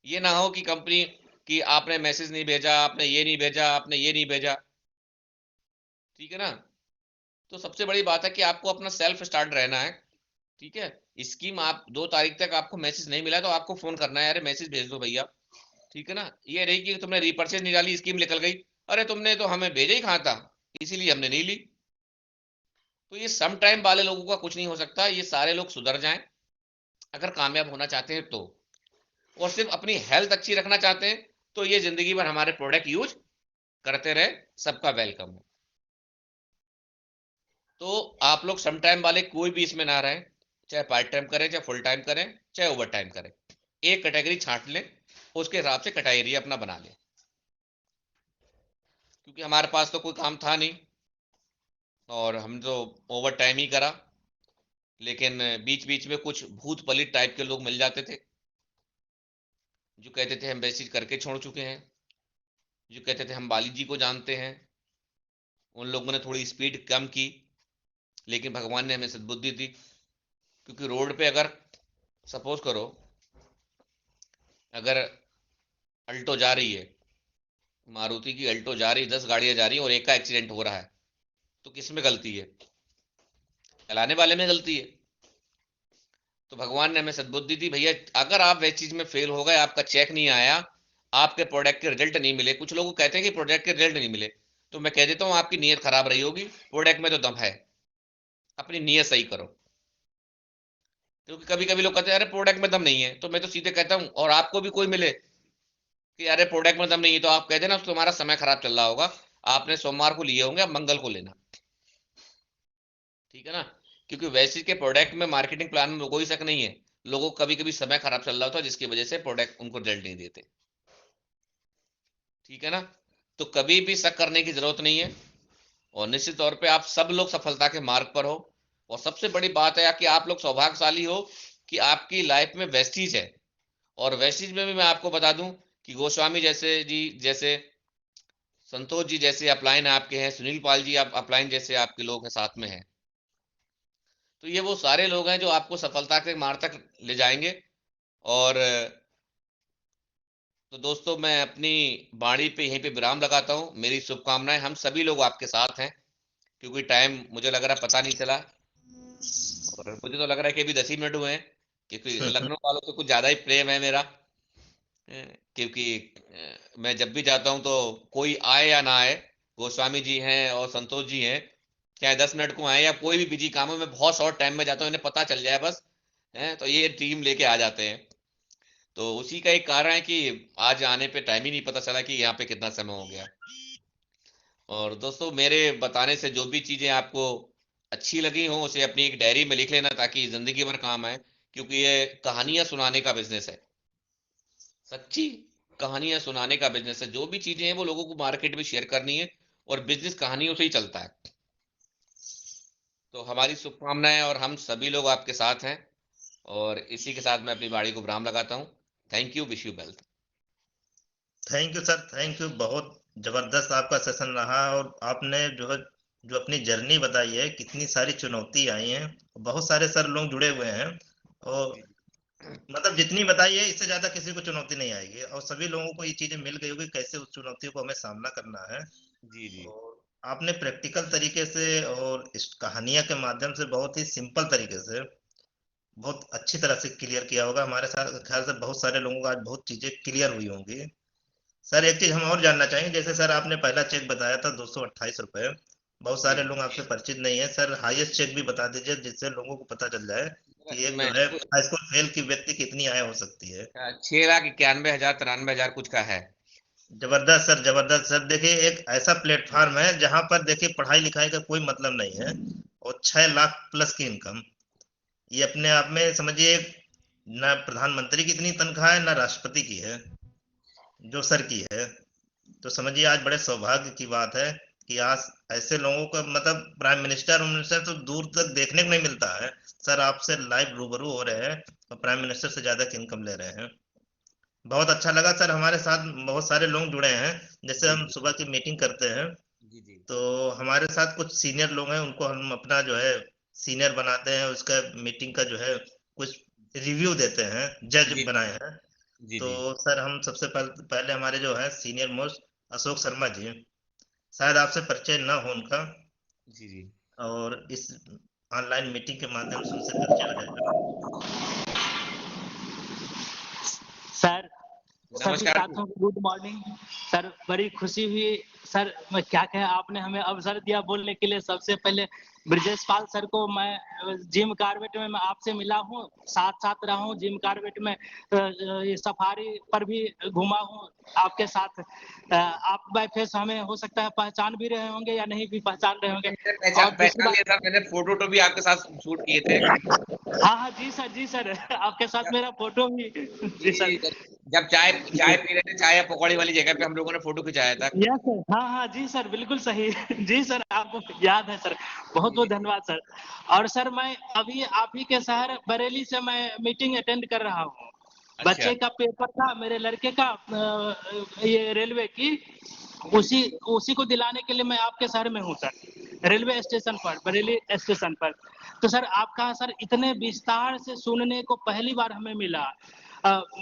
ये ना हो कि कंपनी कि आपने मैसेज नहीं भेजा, आपने ये नहीं भेजा, आपने ये नहीं भेजा, ठीक है ना। तो सबसे बड़ी बात है कि आपको अपना सेल्फ स्टार्ट रहना है, ठीक है। स्कीम आप 2 तारीख तक आपको मैसेज नहीं मिला तो आपको फोन करना है, अरे मैसेज भेज दो भैया, ठीक है ना। ये रही कि तुमने रीपर्चेज नहीं डाली, स्कीम निकल गई, अरे तुमने तो हमें भेजा ही कहाँ था, इसीलिए हमने नहीं ली। तो ये सम टाइम वाले लोगों का कुछ नहीं हो सकता, ये सारे लोग सुधर जाएं अगर कामयाब होना चाहते हैं तो। और सिर्फ अपनी हेल्थ अच्छी रखना चाहते हैं तो ये जिंदगी भर हमारे प्रोडक्ट यूज करते रहे, सबका वेलकम है। तो आप लोग सम टाइम वाले कोई भी इसमें ना रहें, चाहे पार्ट टाइम करें, चाहे फुल टाइम करें, चाहे ओवर टाइम करें। एक कैटेगरी छांट लें, उसके हिसाब से कैटेगरी अपना बना लें। क्योंकि हमारे पास तो कोई काम था नहीं, और हम तो ओवर टाइम ही करा। लेकिन बीच बीच में कुछ भूत पलित टाइप के लोग मिल जाते थे, जो कहते थे हम वैसे करके छोड़ चुके हैं, जो कहते थे हम बाली जी को जानते हैं। उन लोगों ने थोड़ी स्पीड कम की, लेकिन भगवान ने हमें सद्बुद्धि दी। क्योंकि रोड पे अगर सपोज करो, अगर अल्टो जा रही है, मारुति की अल्टो जा रही, 10 गाड़ियां जा रही हैं और एक का एक्सीडेंट हो रहा है, तो किस में गलती है? चलाने वाले में गलती है। तो भगवान ने हमें सद्बुद्धि दी, भैया अगर आप वह चीज में फेल हो गए, आपका चेक नहीं आया, आपके प्रोडक्ट के रिजल्ट नहीं मिले, कुछ लोग कहते हैं कि प्रोडक्ट के रिजल्ट नहीं मिले, तो मैं कह देता हूँ आपकी नीयत खराब रही होगी, प्रोडक्ट में तो दम है, अपनी नीयत सही करो। क्योंकि कभी कभी लोग कहते हैं अरे प्रोडक्ट में दम नहीं है, तो मैं तो सीधे कहता हूँ, और आपको भी कोई मिले कि अरे प्रोडक्ट में दम नहीं है, तो आप कह देना तुम्हारा समय खराब चल रहा होगा, आपने सोमवार को लिए होंगे, आप मंगल को लेना, ठीक है ना। क्योंकि वैसे के प्रोडक्ट में मार्केटिंग प्लान में कोई शक नहीं है, लोगों को कभी कभी समय खराब चल रहा था जिसकी वजह से प्रोडक्ट उनको रिजल्ट नहीं देते, ठीक है ना। तो कभी भी शक करने की जरूरत नहीं है, और निश्चित तौर पे आप सब लोग सफलता के मार्ग पर हो। और सबसे बड़ी बात है कि आप लोग सौभाग्यशाली हो कि आपकी लाइफ में वेस्टीज है। और वेस्टीज में भी मैं आपको बता दूं कि गोस्वामी जैसे जी, जैसे संतोष जी जैसे अपलाइन आपके हैं, सुनील पाल जी आप अपलाइन जैसे आपके लोग हैं साथ में हैं। तो ये वो सारे लोग हैं जो आपको सफलता के मार्ग तक ले जाएंगे। और तो दोस्तों, मैं अपनी वाणी पे यहीं पे विराम लगाता हूँ। मेरी शुभकामनाएं, हम सभी लोग आपके साथ हैं, क्योंकि टाइम मुझे लग रहा है पता नहीं चला, और मुझे तो लग रहा है कि अभी 10 ही मिनट हुए हैं, क्योंकि लखनऊ वालों से कुछ ज्यादा ही प्रेम है मेरा। क्योंकि मैं जब भी जाता हूँ तो कोई आए या ना आए, गोस्वामी जी हैं और संतोष जी हैं, चाहे 10 मिनट को आए या कोई भी बिजी काम हो, मैं बहुत शॉर्ट टाइम में जाता हूँ, इन्हें पता चल जाए बस, है तो ये टीम लेके आ जाते हैं। तो उसी का एक कारण है कि आज आने पे टाइम ही नहीं पता चला कि यहाँ पे कितना समय हो गया। और दोस्तों, मेरे बताने से जो भी चीजें आपको अच्छी लगी हो उसे अपनी एक डायरी में लिख लेना, ताकि जिंदगी भर काम आए। क्योंकि ये कहानियां सुनाने का बिजनेस है, सच्ची कहानियां सुनाने का बिजनेस है। जो भी चीजें हैं वो लोगों को मार्केट में शेयर करनी है, और बिजनेस कहानियों से ही चलता है। तो हमारी शुभकामनाएं, और हम सभी लोग आपके साथ हैं। और इसी के साथ मैं अपनी बाड़ी को विराम लगाता हूँ। Thank you, wish you wealth. Thank you sir, thank you. बहुत जबरदस्त आपका सेशन रहा, और आपने जो है जो अपनी जर्नी बताई है, कितनी सारी चुनौती आई हैं, बहुत सारे सर लोग जुड़े हुए हैं, और जी मतलब जितनी बताई है इससे ज्यादा किसी को चुनौती नहीं आएगी, और सभी लोगों को ये चीजें मिल गई होगी कैसे उस चुनौतियों को हमें सामना करना है। जी जी। और आपने प्रैक्टिकल तरीके से और इस कहानियां के माध्यम से बहुत ही सिंपल तरीके से बहुत अच्छी तरह से क्लियर किया होगा। हमारे साथ ख्याल से बहुत सारे लोगों को आज बहुत चीजें क्लियर हुई होंगी। सर एक चीज हम और जानना चाहेंगे, जैसे सर आपने पहला चेक बताया था 228 रुपए, बहुत जी सारे लोग आपसे परिचित नहीं है सर, हाईएस्ट चेक भी बता दीजिए जिससे लोगों को पता चल जाए कि एक मैं जो है हाई स्कूल फेल की व्यक्ति कितनी आय हो सकती है। 6,91,93,000 कुछ का है। जबरदस्त सर, जबरदस्त सर। देखिए एक ऐसा प्लेटफॉर्म है जहां पर देखिए पढ़ाई लिखाई का कोई मतलब नहीं है, और 6 लाख प्लस की इनकम, ये अपने आप में समझिए ना प्रधानमंत्री की इतनी तनख्वाह है ना राष्ट्रपति की है जो सर की है। तो समझिए आज बड़े सौभाग्य की बात है कि आज ऐसे लोगों का मतलब प्राइम मिनिस्टर मिनिस्टर तो दूर तक देखने को नहीं मिलता है, सर आपसे लाइव रूबरू हो रहे हैं और प्राइम मिनिस्टर से ज्यादा की इनकम ले रहे हैं। बहुत अच्छा लगा सर, हमारे साथ बहुत सारे लोग जुड़े हैं, जैसे जी हम जी सुबह की मीटिंग करते हैं जी जी। तो हमारे साथ कुछ सीनियर लोग हैं, उनको हम अपना जो है सीनियर बनाते हैं, उसका मीटिंग का जो है कुछ रिव्यू देते हैं, जज जी बनाए हैं। जी तो जी सर हम सबसे पहले हमारे जो है सीनियर मोस्ट अशोक शर्मा जी, शायद आपसे परिचय ना हो उनका, जी जी। और इस ऑनलाइन मीटिंग के माध्यम से उनसे परिचय हो जाएगा। सर, सभी नमस्कार जी। साथियों को गुड मॉर्निंग। सर बड़ी खुशी हुई। सर मैं क्या कहें, आपने हमें अवसर दिया बोलने के लिए। सबसे पहले ब्रजेश पाल सर को, मैं जिम कार्बेट में मैं आपसे मिला हूँ, साथ साथ रहा हूँ जिम कार्बेट में, ये सफारी पर भी घूमा हूँ आपके साथ। आप बाय फेस हमें हो सकता है पहचान भी रहे होंगे या नहीं भी पहचान रहे होंगे। और पहचान दूसरी पहचान बात, लिया था मैंने, फोटो तो भी आपके साथ शूट किए थे। हाँ हाँ जी सर, जी सर आपके साथ मेरा फोटो भी, जी जी जी। सर। जब चाय चाय पी रहे थे, चाय या पकौड़ी वाली जगह पे हम लोगों ने फोटो खिंचाया था। यस सर, हाँ हाँ जी सर, बिल्कुल सही जी सर, आपको याद है सर, बहुत जी बहुत जी। धन्यवाद सर। और सर मैं अभी आप ही के शहर बरेली से मैं मीटिंग अटेंड कर रहा हूँ। अच्छा। बच्चे का पेपर था, मेरे लड़के का, ये रेलवे की, उसी उसी को दिलाने के लिए मैं आपके शहर में हूँ सर, रेलवे स्टेशन पर, बरेली स्टेशन पर। तो सर आपका सर इतने विस्तार से सुनने को पहली बार हमें मिला।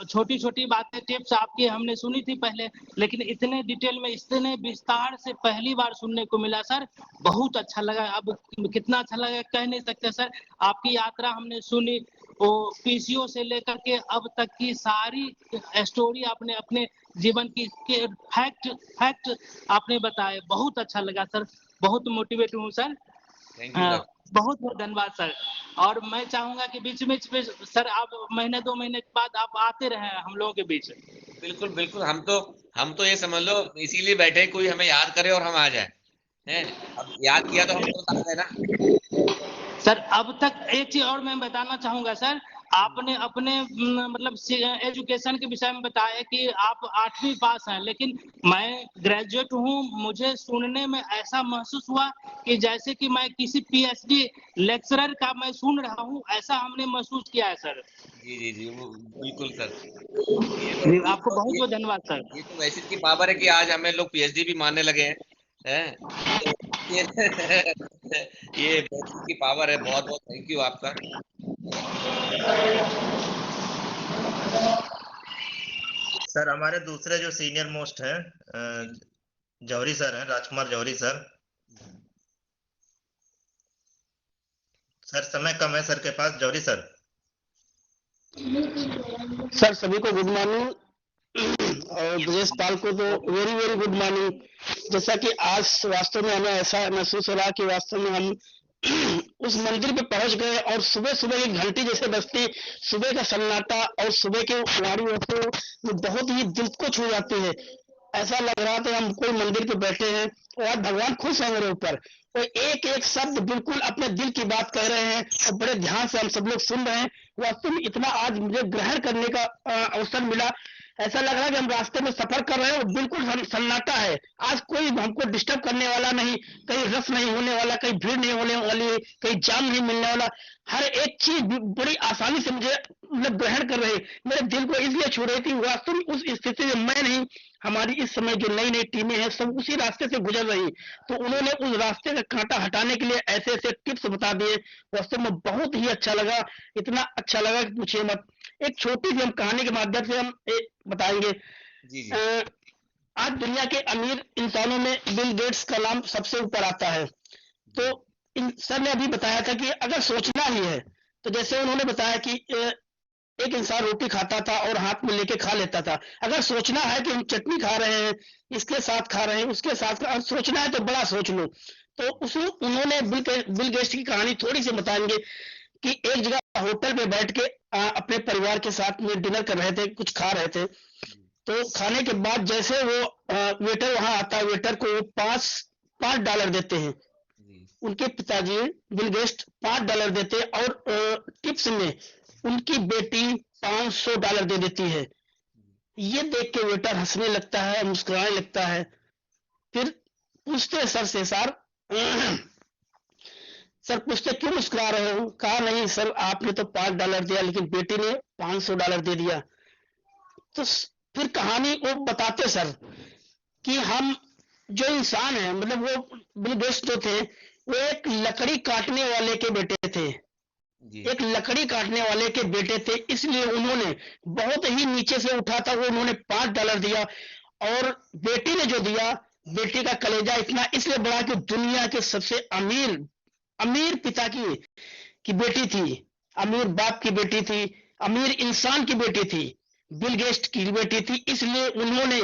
छोटी छोटी बातें टिप्स आपकी हमने सुनी थी पहले, लेकिन इतने डिटेल में इतने विस्तार से पहली बार सुनने को मिला सर, बहुत अच्छा लगा। अब कितना अच्छा लगा कह नहीं सकते सर। आपकी यात्रा हमने सुनी, वो पीसीओ से लेकर के अब तक की सारी स्टोरी आपने अपने जीवन की के फैक्ट फैक्ट आपने बताए, बहुत अच्छा लगा सर, बहुत मोटिवेट हूँ सर। Thank you sir. बहुत बहुत धन्यवाद सर। और मैं चाहूंगा कि बीच बीच में सर आप महीने 2 महीने के बाद आप आते रहे हम लोगों के बीच। बिल्कुल बिल्कुल, हम तो ये समझ लो इसीलिए बैठे कोई हमें याद करे और हम आ जाए हैं। अब याद किया तो हम तो आ गए ना। सर अब तक एक चीज और मैं बताना चाहूंगा सर, आपने अपने मतलब एजुकेशन के विषय में बताया कि आप 8वीं पास हैं, लेकिन मैं ग्रेजुएट हूं। मुझे सुनने में ऐसा महसूस हुआ कि जैसे कि मैं किसी पीएचडी लेक्चरर का मैं सुन रहा हूं, ऐसा हमने महसूस किया है सर। जी जी जी, वो बिल्कुल सर। आपको बहुत बहुत धन्यवाद सर। ये तो वैसे की पावर है कि आज हमें लोग पीएचडी भी मानने लगे हैं। तो ये ये वैसे की पावर है। बहुत बहुत थैंक यू आपका। सर हमारे दूसरे जो सीनियर मोस्ट हैं जौहरी सर हैं, राजकुमार जौहरी सर। सर समय कम है सर के पास, जौहरी सर। सर सभी को गुड मॉर्निंग और ब्रजेश पाल को तो वेरी वेरी गुड मॉर्निंग। जैसा कि आज वास्तव में हमें ऐसा महसूस हो रहा कि वास्तव में हम उस मंदिर पे पहुंच गए और सुबह सुबह एक घंटी जैसे बजती, सुबह का सन्नाटा और सुबह के वाणी होते वो बहुत ही दिल को छू जाती है। ऐसा लग रहा था हम कोई मंदिर पे बैठे हैं और आज भगवान खुश है मेरे ऊपर। वो एक एक शब्द बिल्कुल अपने दिल की बात कह रहे हैं और बड़े ध्यान से हम सब लोग सुन रहे हैं। वास्तव में इतना आज मुझे ग्रहण करने का अवसर मिला। ऐसा लग रहा है कि हम रास्ते में सफर कर रहे हैं और बिल्कुल सन्नाटा है। आज कोई हमको डिस्टर्ब करने वाला नहीं, कहीं रस नहीं होने वाला, कहीं भीड़ नहीं होने वाली, कहीं जाम नहीं मिलने वाला। हर एक चीज बड़ी आसानी से मुझे मतलब ग्रहण कर रही, मेरे दिल को इसलिए छू रही थी। वास्तव में उस स्थिति में मैं नहीं, हमारी इस समय जो नई नई टीमें हैं सब उसी रास्ते से गुजर रही, तो उन्होंने उस रास्ते का कांटा हटाने के लिए ऐसे ऐसे टिप्स बता दिए। वास्तव में बहुत ही अच्छा लगा, इतना अच्छा लगा कि पूछिए मत। एक छोटी सी हम कहानी के माध्यम से हम बताएंगे। जी जी। आज दुनिया के अमीर इंसानों में बिल गेट्स का नाम सबसे ऊपर आता है। तो सर ने अभी बताया था कि अगर सोचना ही है, तो जैसे उन्होंने बताया कि एक इंसान रोटी खाता था और हाथ में लेके खा लेता था। अगर सोचना है कि हम चटनी खा रहे हैं, इसके साथ खा रहे हैं, उसके साथ सोचना है तो बड़ा सोच लो। तो उन्होंने बिल गेट्स की कहानी थोड़ी सी बताएंगे कि एक जगह होटल में बैठ के अपने परिवार के साथ में डिनर कर रहे थे, कुछ खा रहे थे। तो खाने के बाद जैसे वो वेटर वहां आता है, वेटर को $5 देते हैं। उनके पिताजी बिल गेट्स $5 देते और टिप्स में उनकी बेटी $500 दे देती है। ये देख के वेटर हंसने लगता है, मुस्कुराने लगता है। फिर पूछते सर से, सर पूछते क्यों मुस्कुरा रहे हो? कहा नहीं सर, आपने तो $5 दिया लेकिन बेटी ने $500 दे दिया। तो फिर कहानी वो बताते सर कि हम जो इंसान है, मतलब वो बिल गेट्स जो थे वो एक लकड़ी काटने वाले के बेटे थे। एक लकड़ी काटने वाले के बेटे थे, इसलिए उन्होंने बहुत ही नीचे से उठा था, वो उन्होंने $5 दिया। और बेटी ने जो दिया, बेटी का कलेजा इतना इसलिए बढ़ा कि दुनिया के सबसे अमीर पिता की बेटी थी, अमीर बाप की बेटी थी, अमीर इंसान की बेटी थी, बिल गेट्स की बेटी थी। इसलिए उन्होंने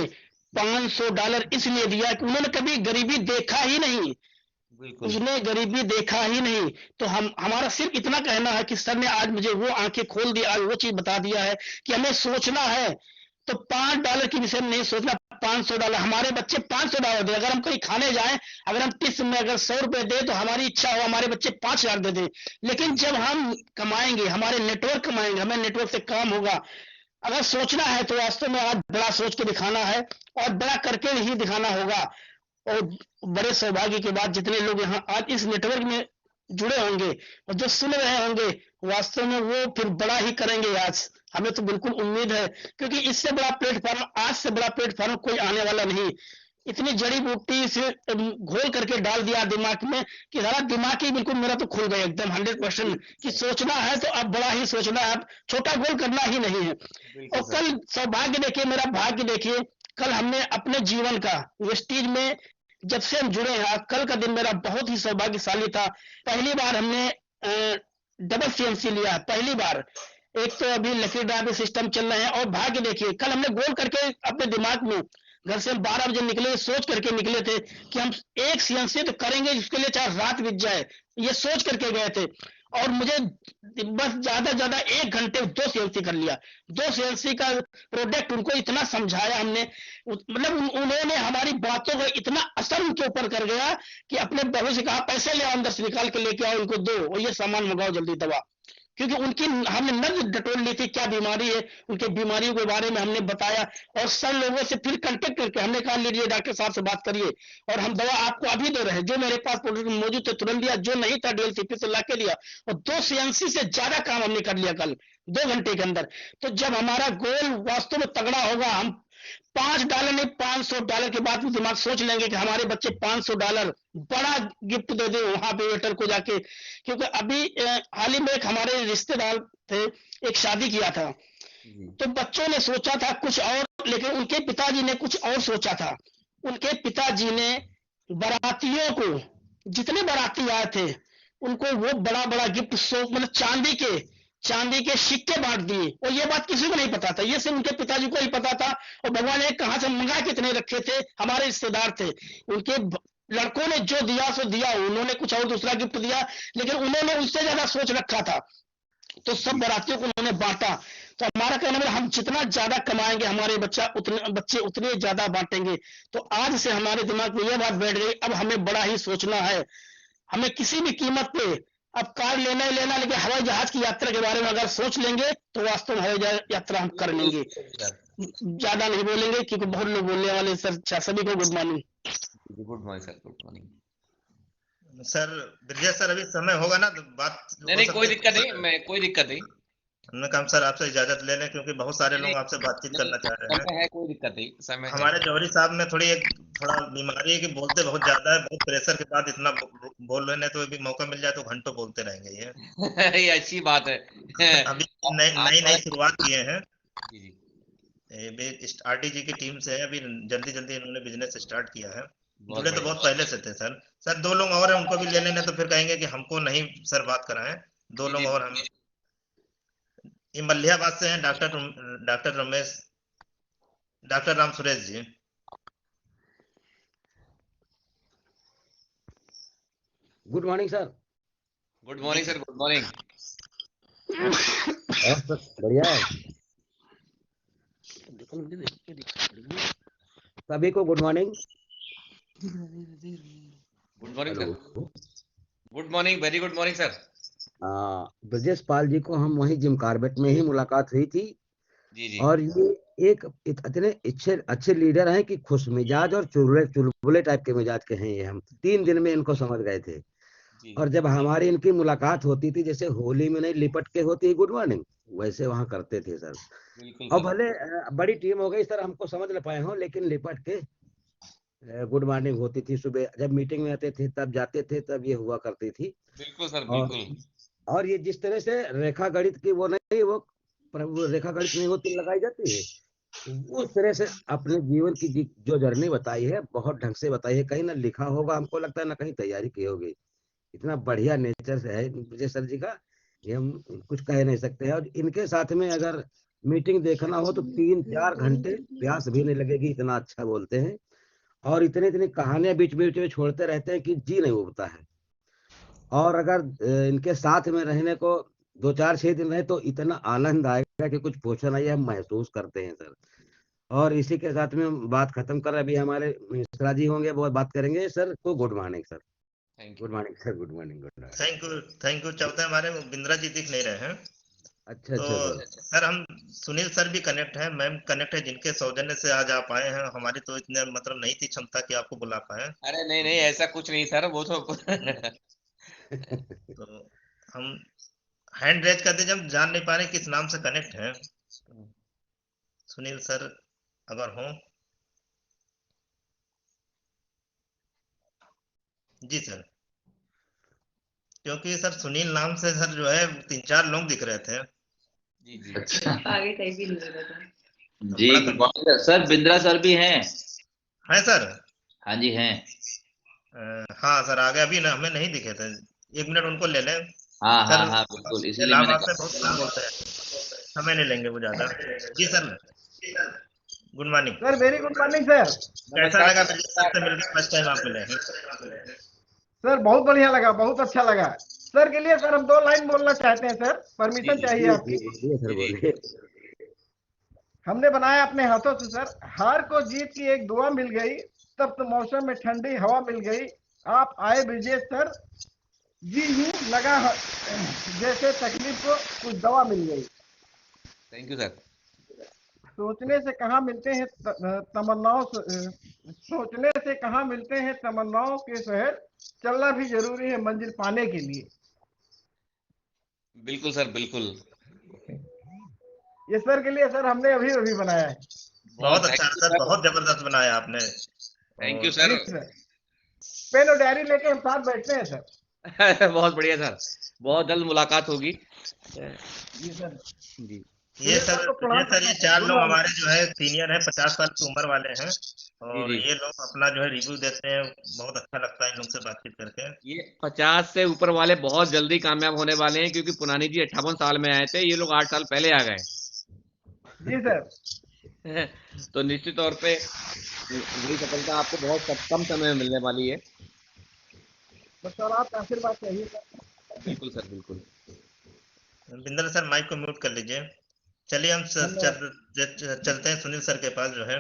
$500 इसलिए दिया कि उन्होंने कभी गरीबी देखा ही नहीं, उसने गरीबी देखा ही नहीं। तो हमारा सिर्फ इतना कहना है कि सर ने आज मुझे वो आंखें खोल दी, आज वो चीज बता दिया है कि हमें सोचना है तो $5 के विषय में नहीं सोचना, $500। हमारे बच्चे $500 दे, अगर हम कहीं खाने जाएं, अगर हम टिप्स में अगर $100 दे तो हमारी इच्छा हो हमारे बच्चे 5,000 दे दें। लेकिन जब हम कमाएंगे, हमारे नेटवर्क कमाएंगे, हमें नेटवर्क से काम होगा। अगर सोचना है तो वास्तव में आज बड़ा सोच के दिखाना है और बड़ा करके ही दिखाना होगा। और बड़े सौभाग्य के बाद जितने लोग यहाँ आज इस नेटवर्क में जुड़े होंगे और जो सुन रहे होंगे, वास्तव में वो फिर बड़ा ही करेंगे। आज हमें तो बिल्कुल उम्मीद है, क्योंकि इससे बड़ा प्लेटफॉर्म, आज से बड़ा प्लेटफॉर्म कोई आने वाला नहीं। इतनी जड़ी बूटी से घोल करके डाल दिया दिमाग में कि सारा दिमाग ही बिल्कुल मेरा तो खुल गया एकदम 100% कि सोचना है तो अब बड़ा ही सोचना है, अब छोटा गोल करना ही नहीं है। और कल सौभाग्य देखिए, मेरा भाग्य देखिए, कल हमने अपने जीवन का वेस्टीज में जब से हम जुड़े हैं, कल का दिन मेरा बहुत ही सौभाग्यशाली था। पहली बार हमने डबल सीएमसी लिया, पहली बार। एक तो अभी लकी ड्रा सिस्टम चल रहे हैं और भाग्य देखिए, कल हमने गोल करके अपने दिमाग में घर से हम 12 बजे निकले, सोच करके निकले थे कि हम एक सीएमसी तो करेंगे, जिसके लिए चाहे रात बीत जाए, ये सोच करके गए थे। और मुझे बस ज्यादा 1 घंटे 2 सीएनसी कर लिया। 2 सीएनसी का प्रोडक्ट उनको इतना समझाया हमने, मतलब उन्होंने हमारी बातों का इतना असर उनके ऊपर कर गया कि अपने बहू से कहा पैसे ले आओ, अंदर से निकाल के लेके आओ, इनको दो और ये सामान मंगाओ जल्दी दवा, क्योंकि उनकी हमने नब्ज डटोल ली थी क्या बीमारी है, उनके बीमारियों के बारे में हमने बताया। और सर लोगों से फिर कांटेक्ट करके हमने कहा लीजिए डॉक्टर साहब से बात करिए और हम दवा आपको अभी दे रहे हैं, जो मेरे पास प्रोडक्ट मौजूद थे तुरंत दिया, जो नहीं था डीएलसीपी से ला के लिया, और 2 सीएनसी से ज्यादा काम हमने कर लिया कल 2 घंटे के अंदर। तो जब हमारा गोल वास्तव में तगड़ा होगा, हम $5 नहीं $500 के बाद भी दिमाग सोच लेंगे कि हमारे बच्चे $500 बड़ा गिफ्ट दे दे वहां पे वेटर को जाके। क्योंकि अभी हाल ही में एक हमारे रिश्तेदार थे, एक शादी किया था, तो बच्चों ने सोचा था कुछ और, लेकिन उनके पिताजी ने कुछ और सोचा था। उनके पिताजी ने बारातियों को, जितने बाराती आए थे उनको वो बड़ा बड़ा गिफ्ट मतलब चांदी के सिक्के बांट दिए, और ये बात किसी को नहीं पता था, ये सिर्फ उनके पिताजी को ही पता था। और भगवान ने कहां से मंगा के इतने रखे थे, हमारे रिश्तेदार थे, उनके लड़कों ने जो दिया सो दिया, उन्होंने कुछ और दूसरा गिफ्ट दिया, लेकिन उन्होंने उससे ज्यादा सोच रखा था, तो सब बारातियों को उन्होंने बांटा। तो हमारा कहना है हम जितना ज्यादा कमाएंगे हमारे बच्चे उतने ज्यादा बांटेंगे। तो आज से हमारे दिमाग में यह बात बैठ गई, अब हमें बड़ा ही सोचना है, हमें किसी भी कीमत पे अब कार लेना ही लेना, लेकिन हवाई जहाज की यात्रा के बारे में अगर सोच लेंगे तो वास्तव में हवाई यात्रा हम कर लेंगे। ज्यादा नहीं बोलेंगे क्योंकि बहुत लोग बोलने वाले। सर सभी को good morning. Good morning sir, good morning sir. Brajesh sir अभी समय होगा ना तो बात नहीं कोई दिक्कत नहीं, कोई दिक्कत नहीं। हमने कहा सर आपसे इजाजत ले लें क्योंकि बहुत सारे लोग आपसे बातचीत करना चाह रहे हैं। कोई दिक्कत नहीं, समय हमारे जौहरी साहब में थोड़ा बीमारी है कि बोलते बहुत ज्यादा है, बहुत प्रेशर के बाद इतना बोल रहे हैं, तो अभी मौका मिल जाए तो घंटों बोलते रहेंगे ये। ये अच्छी बात है। अभी नई शुरुआत किए हैं, जी आरटीजी की टीम से है, अभी जल्दी इन्होंने बिजनेस स्टार्ट किया है। जुड़े तो बहुत पहले से थे सर। 2 लोग और हैं, उनको भी ले लेना, तो फिर कहेंगे कि हमको नहीं सर बात कराएं। 2 लोग और हम ये मल्लियाबाद से हैं, doctor Ramesh, doctor Ram Suresh ji. Good morning sir. Good morning sir, good morning. बढ़िया है, सभी को good morning. Good morning sir, good morning, very good morning sir. Brajesh Pal ji को हम वहीं जिम कार्बेट में ही मुलाकात हुई थी। जी और ये एक इतने अच्छे लीडर हैं कि खुश मिजाज और चुलबुले टाइप के मिजाज के हैं ये। हम 3 दिन में इनको समझ गए थे। और जब हमारी इनकी मुलाकात होती थी, जैसे होली में नहीं लिपट के होती है गुड मॉर्निंग, वैसे वहां करते थे सर। और भले बड़ी टीम हो गई सर, हमको समझ न पाए हो, लेकिन लिपट के गुड मॉर्निंग होती थी। सुबह जब मीटिंग में आते थे तब जाते थे, तब ये हुआ करती थी। बिल्कुल सर, बिल्कुल। और ये जिस तरह से रेखा गणित की वो रेखा गणित नहीं होती लगाई जाती है, उस तरह से अपने जीवन की जो जर्नी बताई है, बहुत ढंग से बताई है। कहीं ना लिखा होगा, हमको लगता है ना कहीं तैयारी की होगी। इतना बढ़िया नेचर से है विजय सर जी का, ये हम कुछ कह नहीं सकते हैं। और इनके साथ में अगर मीटिंग देखना हो तो 3-4 घंटे प्यास भी नहीं लगेगी, इतना अच्छा बोलते हैं। और इतनी कहानियां बीच बीच में छोड़ते रहते हैं कि जी नहीं उबता है। और अगर इनके साथ में रहने को 2-4-6 दिन रहे तो इतना आनंद आएगा कि कुछ पूछना नहीं, हम महसूस करते हैं सर। और इसी के साथ में बात खत्म कर, अभी हमारे मिश्रा जी होंगे, वो बात करेंगे। सर को good morning sir. Good morning sir, good morning. Thank you. चलते हमारे बिंद्रा जी दिख नहीं रहे हैं। अच्छा तो सर हम सुनील सर भी कनेक्ट है, मैम कनेक्ट है, जिनके सौजन्य से आज आप आए हैं। हमारी तो इतने मतलब नहीं थी क्षमता कि आपको बुला पाए। अरे नहीं ऐसा कुछ नहीं सर, वो तो तो हम हैंड रेज करते जब जान नहीं पा रहे किस नाम से कनेक्ट है। सुनील सर अगर हो। जी सर, क्योंकि सर सुनील नाम से सर जो है 3-4 लोग दिख रहे थे। जी अच्छा, आगे कहीं भी नहीं लगा था। जी सर बिंद्रा सर भी हैं। है सर? हाँ जी हैं। हाँ सर आ गए, अभी ना हमें नहीं दिखे थे। 1 मिनट उनको ले लें। हाँ बिल्कुल, इसीलिए मैंने आपसे बहुत कम बोलते हैं, समय नहीं लेंगे वो ज्यादा। जी sir, good morning sir. Very good morning sir. कैसा लगा सर से मिलकर? फर्स्ट टाइम आप मिले हैं सर बहुत बढ़िया लगा, बहुत अच्छा लगा। सर के लिए सर हम 2 लाइन बोलना चाहते हैं सर, परमिशन जी, चाहिए आपकी। ये सर बोलिए। हमने बनाया अपने हाथों से सर, हार को जीत की एक दुआ मिल गई, तब तो मौसम में ठंडी हवा मिल गई, आप आए ब्रिजेश सर, जी यूं लगा जैसे तकलीफ को कुछ दवा मिल गई। Thank you sir. सोचने से कहाँ मिलते हैं तमन्नाओं सोचने से कहाँ मिलते हैं तमन्नाओं के शहर, चलना भी जरूरी है मंजिल पाने के लिए। बिल्कुल सर, बिल्कुल। ये सर के लिए सर हमने अभी अभी बनाया है। बहुत थैंक अच्छा यू सर, सर। बहुत जबरदस्त बनाया आपने। थैंक यू और सर। जी सर, पेन और डायरी लेके हम साथ बैठते हैं सर। बहुत बढ़िया सर, बहुत जल्द मुलाकात होगी। जी सर। जी। ये सर को पढ़ा ये 4 लोग हमारे जो है सीनियर हैं, 50 साल की उम्र वाले हैं, जी, और जी। ये लोग अपना जो है रिव्यू देते हैं, बहुत अच्छा लगता है इन लोग से बातचीत करके। ये 50 से ऊपर वाले बहुत जल्दी कामयाब होने वाले हैं, क्योंकि पुनानी जी 58 साल में आए थे, ये लोग 8 साल पहले आ गए। जी सर। तो निश्चित तौर पे वही सफलता आपको बहुत कम समय में मिलने वाली है। बस सर आपका आशीर्वाद चाहिए सर। बिल्कुल सर, बिल्कुल। बिंदल सर माइक को म्यूट कर लीजिए। चलिए हम चलते हैं सुनील सर के पास जो है,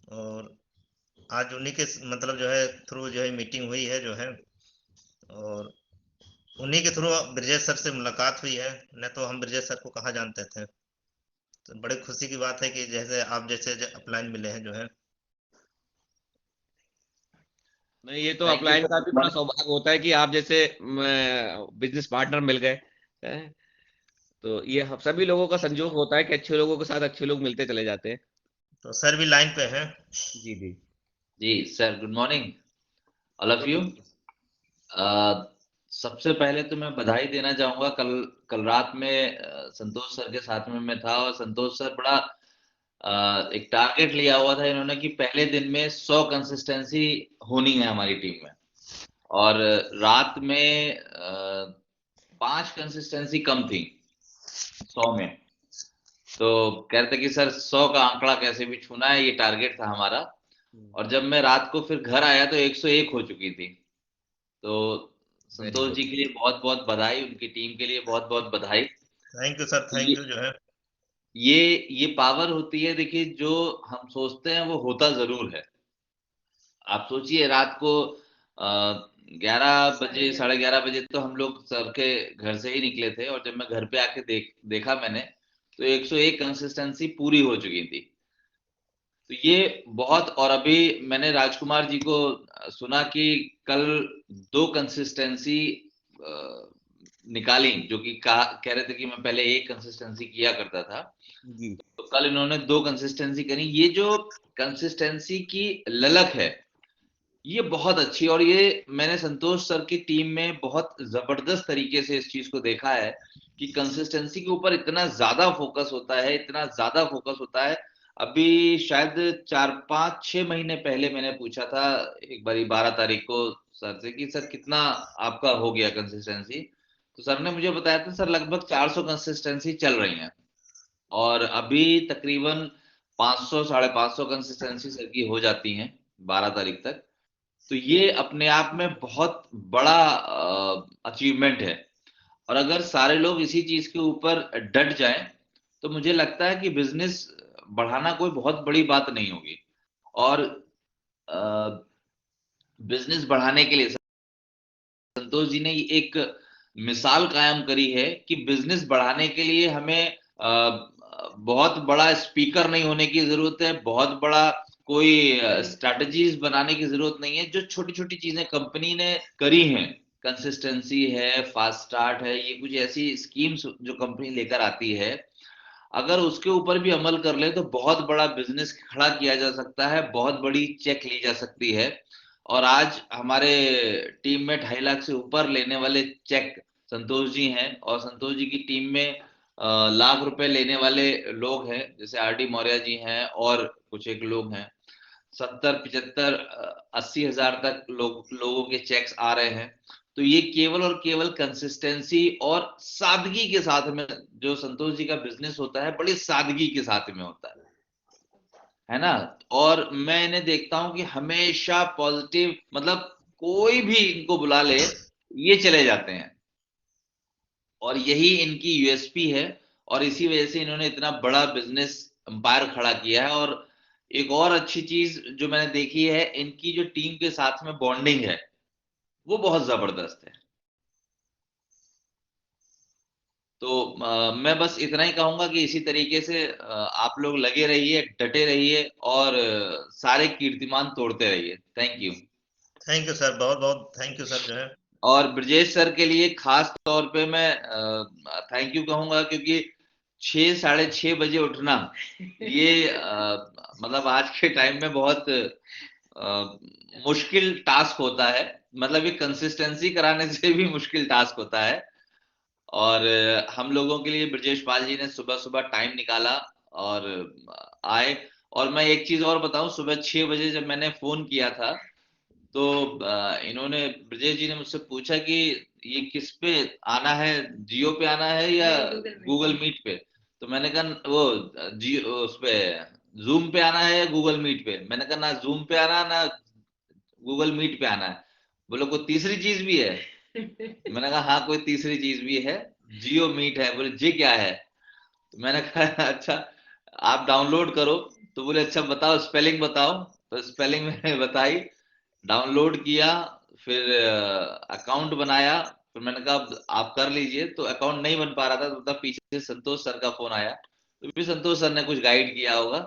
और आज उन्हीं के मतलब जो है थ्रू जो है मीटिंग हुई है जो है, और उन्हीं के थ्रू ब्रजेश सर से मुलाकात हुई है, नहीं तो हम ब्रजेश सर को कहाँ जानते थे। तो बड़ी खुशी की बात है कि जैसे आप जैसे अपलाइन मिले हैं जो है। नहीं, ये तो थैंक यू अपलाइन सर, का भी गुड बड़ा मॉर्निंग। सौभाग्य होता है कि आप जैसे बिजनेस पार्टनर मिल गए। तो ये सभी लोगों का संजोग होता है कि अच्छे लोगों के साथ अच्छे लोग मिलते चले जाते हैं। तो सर भी लाइन पे हैं। जी, जी। जी sir, good morning all of you. सबसे पहले तो मैं बधाई देना चाहूंगा। कल रात में संतोष सर के साथ में मैं था, और संतोष सर बड़ा एक टारगेट लिया हुआ था इन्होंने कि पहले दिन में 100 कंसिस्टेंसी होनी है हमारी टीम में, और रात में 5 कंसिस्टेंसी कम थी 100 में। तो कह रहे थे कि सर 100 का आंकड़ा कैसे भी छूना है, ये टारगेट था हमारा। और जब मैं रात को फिर घर आया तो 101 हो चुकी थी। तो वेरी संतोष गुड। जी के लिए बहुत बहुत बधाई, उनकी टीम के लिए बहुत बहुत बधाई। थैंक यू सर, तो थैंक यू जो है। ये पावर होती है, देखिए, जो हम सोचते हैं वो होता जरूर है। आप सोचिए, रात को 11 बजे 11:30 बजे तो हम लोग सर के घर से ही निकले थे, और जब मैं घर पे आके देखा मैंने, तो 101 कंसिस्टेंसी पूरी हो चुकी थी। तो ये बहुत। और अभी मैंने राजकुमार जी को सुना कि कल 2 कंसिस्टेंसी निकाली, जो कि कह रहे थे कि मैं पहले 1 कंसिस्टेंसी किया करता था। जी। तो कल इन्होंने 2 कंसिस्टेंसी करी। ये जो कंसिस्टेंसी की ललक है, ये बहुत अच्छी। और ये मैंने संतोष सर की टीम में बहुत जबरदस्त तरीके से इस चीज को देखा है कि कंसिस्टेंसी के ऊपर इतना ज्यादा फोकस होता है, इतना ज्यादा फोकस होता है। अभी शायद 4-5-6 महीने पहले मैंने पूछा था एक बारी 12 तारीख को सर से कि सर कितना आपका हो गया कंसिस्टेंसी। तो सर ने मुझे बताया था सर लगभग 400 कंसिस्टेंसी चल रही हैं, और अभी तकरीबन 500-550 कंसिस्टेंसी सर की हो जाती हैं 12 तारीख तक। तो ये अपने आप में बहुत बड़ा अचीवमेंट है। और अगर सारे लोग इसी चीज के ऊपर डट जाएं, तो मुझे लगता है कि बिजनेस बढ़ाना कोई बहुत बड़ी बात नहीं होगी। और बिजनेस बढ़ाने के लिए संतोष जी ने एक मिसाल कायम करी है कि बिजनेस बढ़ाने के लिए हमें बहुत बड़ा स्पीकर नहीं होने की जरूरत है, बहुत बड़ा कोई स्ट्रैटेजीज बनाने की जरूरत नहीं है। जो छोटी छोटी चीजें कंपनी ने करी हैं, कंसिस्टेंसी है, फास्ट स्टार्ट है, ये कुछ ऐसी स्कीम्स जो कंपनी लेकर आती है, अगर उसके ऊपर भी अमल कर ले तो बहुत बड़ा बिजनेस खड़ा किया जा सकता है, बहुत बड़ी चेक ली जा सकती है। और आज हमारे टीम में 2.5 लाख से ऊपर लेने वाले चेक संतोष जी हैं, और संतोष जी की टीम में लाख रुपए लेने वाले लोग हैं, जैसे आरडी मौर्य जी हैं और कुछ एक लोग हैं। 70-75-80 हजार तक लोगों के चेक्स आ रहे हैं। तो ये केवल और केवल कंसिस्टेंसी और सादगी के साथ में, जो संतोष जी का बिजनेस होता है बड़ी सादगी के साथ में होता है ना। और मैं इन्हें देखता हूं कि हमेशा पॉजिटिव, मतलब कोई भी इनको बुला ले ये चले जाते हैं। और यही इनकी यूएसपी है, और इसी वजह से इन्होंने इतना बड़ा बिजनेस एम्पायर खड़ा किया है। और एक और अच्छी चीज जो मैंने देखी है, इनकी जो टीम के साथ में बॉन्डिंग है वो बहुत जबरदस्त है। तो मैं बस इतना ही कहूंगा कि इसी तरीके से आप लोग लगे रहिए, डटे रहिए और सारे कीर्तिमान तोड़ते रहिए। थैंक यू सर, बहुत बहुत थैंक यू सर जो है। और ब्रजेश सर के लिए खास तौर पे मैं थैंक यू कहूंगा, क्योंकि 6-6:30 बजे उठना ये मतलब आज के टाइम में बहुत मुश्किल टास्क होता है। मतलब ये कंसिस्टेंसी कराने से भी मुश्किल टास्क होता है। और हम लोगों के लिए ब्रजेश पाल जी ने सुबह सुबह टाइम निकाला और आए। और मैं एक चीज और बताऊं, सुबह 6 बजे जब मैंने फोन किया था तो इन्होंने, ब्रजेश जी ने मुझसे पूछा कि ये किस पे आना है, जियो पे आना है या गूगल मीट पे। तो मैंने कहा वो जियो उस पे जूम पे आना है या गूगल मीट पे। मैंने कहा ना जूम पे आना ना गूगल मीट पे आना है। बोले कोई तीसरी चीज भी है? मैंने कहा हाँ कोई तीसरी चीज भी है, जियो मीट है। बोले जी क्या है? तो मैंने कहा अच्छा आप डाउनलोड करो। तो बोले अच्छा बताओ स्पेलिंग बताओ। तो स्पेलिंग मैंने बताई, डाउनलोड किया, फिर अकाउंट बनाया। फिर मैंने कहा अब आप कर लीजिए। तो अकाउंट नहीं बन पा रहा था, तो तब पीछे से संतोष सर का फोन आया, तो फिर संतोष सर ने कुछ गाइड किया होगा।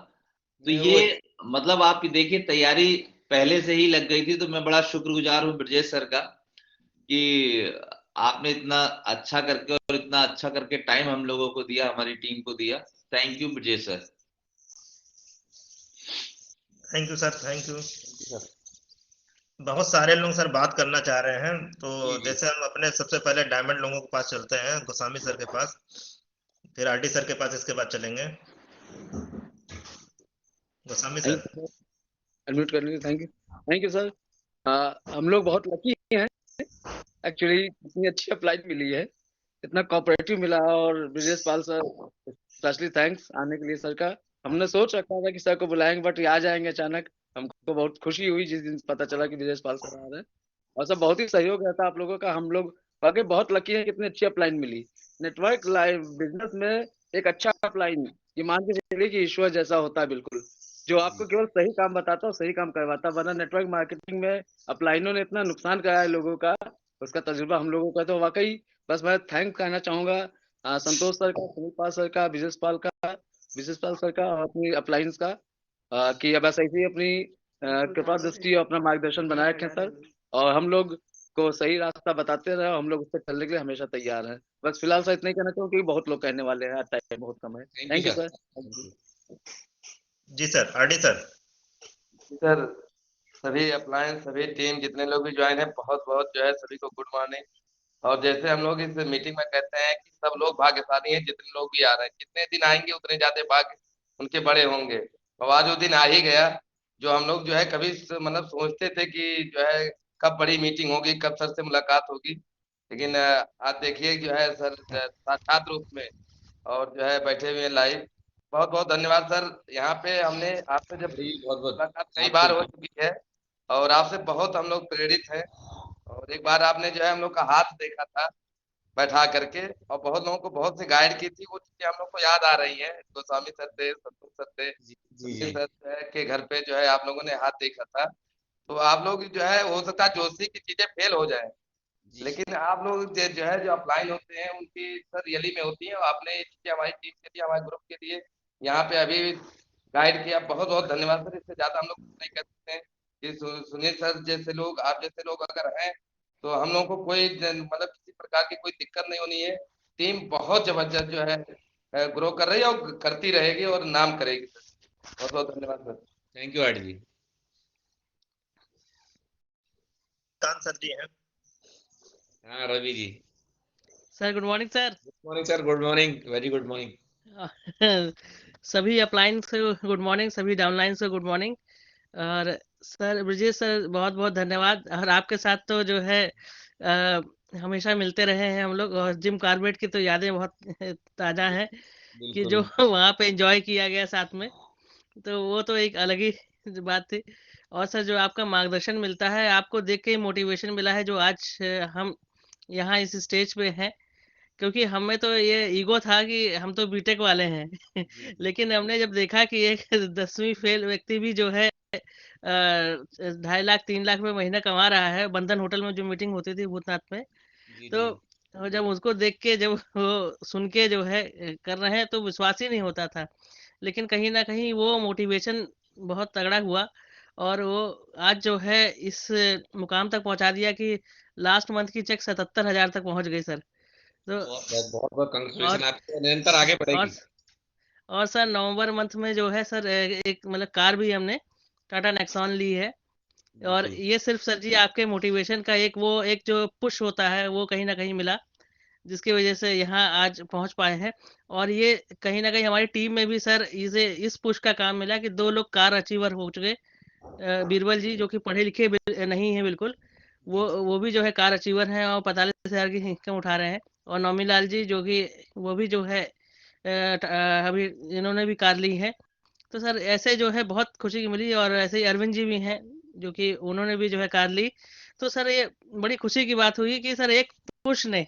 तो ये मतलब आप देखिए तैयारी पहले से ही लग गई थी। तो मैं बड़ा शुक्रगुजार हूँ ब्रजेश सर का कि आपने इतना अच्छा करके और इतना अच्छा करके टाइम हम लोगों को दिया, हमारी टीम को दिया। Thank you Brajesh sir. Thank you sir, thank you. बहुत सारे लोग सर बात करना चाह रहे हैं, तो जैसे हम अपने सबसे पहले डायमंड लोगों के पास चलते हैं, गोस्वामी सर के पास, फिर आरडी सर के पास इसके बाद चलेंगे। गोस्वामी सर। अनम्यूट करने के लिए थैंक यू सर। हम लोग बहुत लकी हैं एक्चुअली, इतनी अच्छी अप्लाई मिली है, इतना कोऑपरेटिव मिला। और ब्रजेश पाल सर स्पेशली थैंक्स आने के लिए सर का। हमने सोच रखा था कि सर को बुलाएंगे बट ये आ जाएंगे अचानक। हमको बहुत खुशी हुई जिस दिन पता चला कि ब्रजेश पाल सर आ रहे हैं। और सब बहुत ही सहयोग रहता आप लोगों का। हम लोग वाकई बहुत लकी हैं, कितनी अच्छी अपलाइन मिली। नेटवर्क लाइव बिजनेस में एक अच्छा अपलाइन, ये मान के चलिए कि ईश्वर जैसा होता है बिल्कुल, जो आपको केवल सही काम बताता और सही काम करवाता। वरना नेटवर्क मार्केटिंग में अपलाइनों ने इतना नुकसान कराया है लोगों का, उसका तजुर्बा हम लोगों का। तो वाकई बस मैं थैंक कहना चाहूंगा संतोष सर का, सुनील पाल सर का, विजेश पाल सर का और अपनी अपलाइंस का, कि अब ऐसे ही अपनी कृपा दृष्टि और अपना मार्गदर्शन बनाए रखें सर। और हम लोग को सही रास्ता बताते रहे, हम लोग उससे चलने के लिए हमेशा तैयार हैं। बस फिलहाल सर इतना ही कहना चाहूँ, क्योंकि बहुत लोग कहने वाले हैं, टाइम बहुत कम है। Thank you sir. जी सर, आरडी सर। सर सभी अप्लायंस, सभी टीम जितने लोग भी ज्वाइन है, बहुत बहुत जो है सभी को गुड मॉर्निंग। और जैसे हम लोग इस मीटिंग में कहते हैं कि सब लोग भाग्यशाली हैं, जितने लोग भी आ रहे हैं, जितने दिन आएंगे उतने ज्यादा भाग्य उनके बड़े होंगे। और आज वो दिन आ ही गया जो हम लोग जो है कभी मतलब सोचते थे कि जो है कब बड़ी मीटिंग होगी, कब सर से मुलाकात होगी। लेकिन आज देखिए जो है सर साक्षात रूप में और जो है बैठे हुए लाइव। बहुत बहुत धन्यवाद सर। यहाँ पे हमने आपसे जब मुलाकात कई बार हो चुकी है और आपसे बहुत हम लोग प्रेरित हैं। और एक बार आपने जो है हम लोग का हाथ देखा था बैठा करके, और बहुत लोगों को बहुत से गाइड की थी, वो चीजें हम लोग को याद आ रही हैं। गोस्वामी सर थे, संतोष सर थे, सुनील सर जो है के घर पे जो है आप लोगों ने हाथ देखा था। तो आप लोग जो है हो सकता है जोशी की चीजें फेल हो जाए, लेकिन आप लोग जो है जो अपलाइन होते हैं उनकी सर रियली में होती है। और आपने ये चीजें हमारी टीम के लिए, हमारे ग्रुप के लिए यहाँ पे अभी गाइड किया। बहुत बहुत धन्यवाद सर। इससे ज्यादा हम लोग नहीं कर सकते हैं कि सुनील सर जैसे लोग, आप जैसे लोग अगर हैं तो हम लोगों को कोई मतलब किसी प्रकार की कोई दिक्कत नहीं होनी है। टीम बहुत जबरदस्त जो है ग्रो कर रही है और करती रहेगी और नाम करेगी सर। बहुत बहुत धन्यवाद sir. Thank you RD ji. कान सर जी हैं। हाँ Ravi ji. Sir good morning sir. Good morning sir, good morning, very good morning. सभी अपलाइन से गुड मॉर्निंग, सभी डाउनलाइन से गुड मॉर्निंग। और सर ब्रजेश सर बहुत बहुत धन्यवाद। और आपके साथ तो जो है हमेशा मिलते रहे हैं हम लोग। और जिम कार्बेट की तो यादें बहुत ताज़ा हैं कि जो वहाँ पे एंजॉय किया गया साथ में, तो वो तो एक अलग ही बात थी। और सर जो आपका मार्गदर्शन मिलता है, आपको देख के मोटिवेशन मिला है जो आज हम यहाँ इस स्टेज पे हैं क्योंकि हमें तो ये ईगो था कि हम तो बीटेक वाले हैं लेकिन हमने जब देखा कि एक 10वीं फेल व्यक्ति भी जो है 2.5 लाख 3 लाख में महीना कमा रहा है, बंधन होटल में जो मीटिंग होती थी भूतनाथ में, जी तो जी और जब उसको देख के जब वो सुन के जो है कर रहे हैं तो विश्वास ही नहीं होता था। लेकिन कहीं न कहीं वो मोटिवेशन बहुत तगड़ा हुआ और वो आज जो है इस मुकाम तक पहुँचा दिया कि लास्ट मंथ की चेक 77,000 तक पहुँच गई सर। तो बहुत बहुत बहुत और कंग्रेचुलेशन, आपकी निरंतर आगे और बढ़ेगी। और सर नवंबर मंथ में जो है सर एक मतलब कार भी हमने टाटा नेक्सॉन ली है। और जी ये सिर्फ सर जी आपके मोटिवेशन का एक जो पुश होता है वो कहीं न कहीं मिला, जिसकी वजह से यहाँ आज पहुँच पाए हैं। और ये कहीं न कहीं हमारी टीम में भी सर इसे इस पुश का काम मिला कि 2 लोग कार अचीवर हो चुके। बीरबल जी जो कि पढ़े लिखे नहीं हैं बिल्कुल, वो भी जो है कार अचीवर हैं और 45,000 की इनकम उठा रहे हैं। और नौमी लाल जी जो कि वो भी जो है अभी इन्होंने भी कार ली है। तो सर ऐसे जो है बहुत खुशी मिली और ऐसे ही अरविंद जी भी हैं जो कि उन्होंने भी जो है कार ली। तो सर ये बड़ी खुशी की बात हुई कि सर एक पुश ने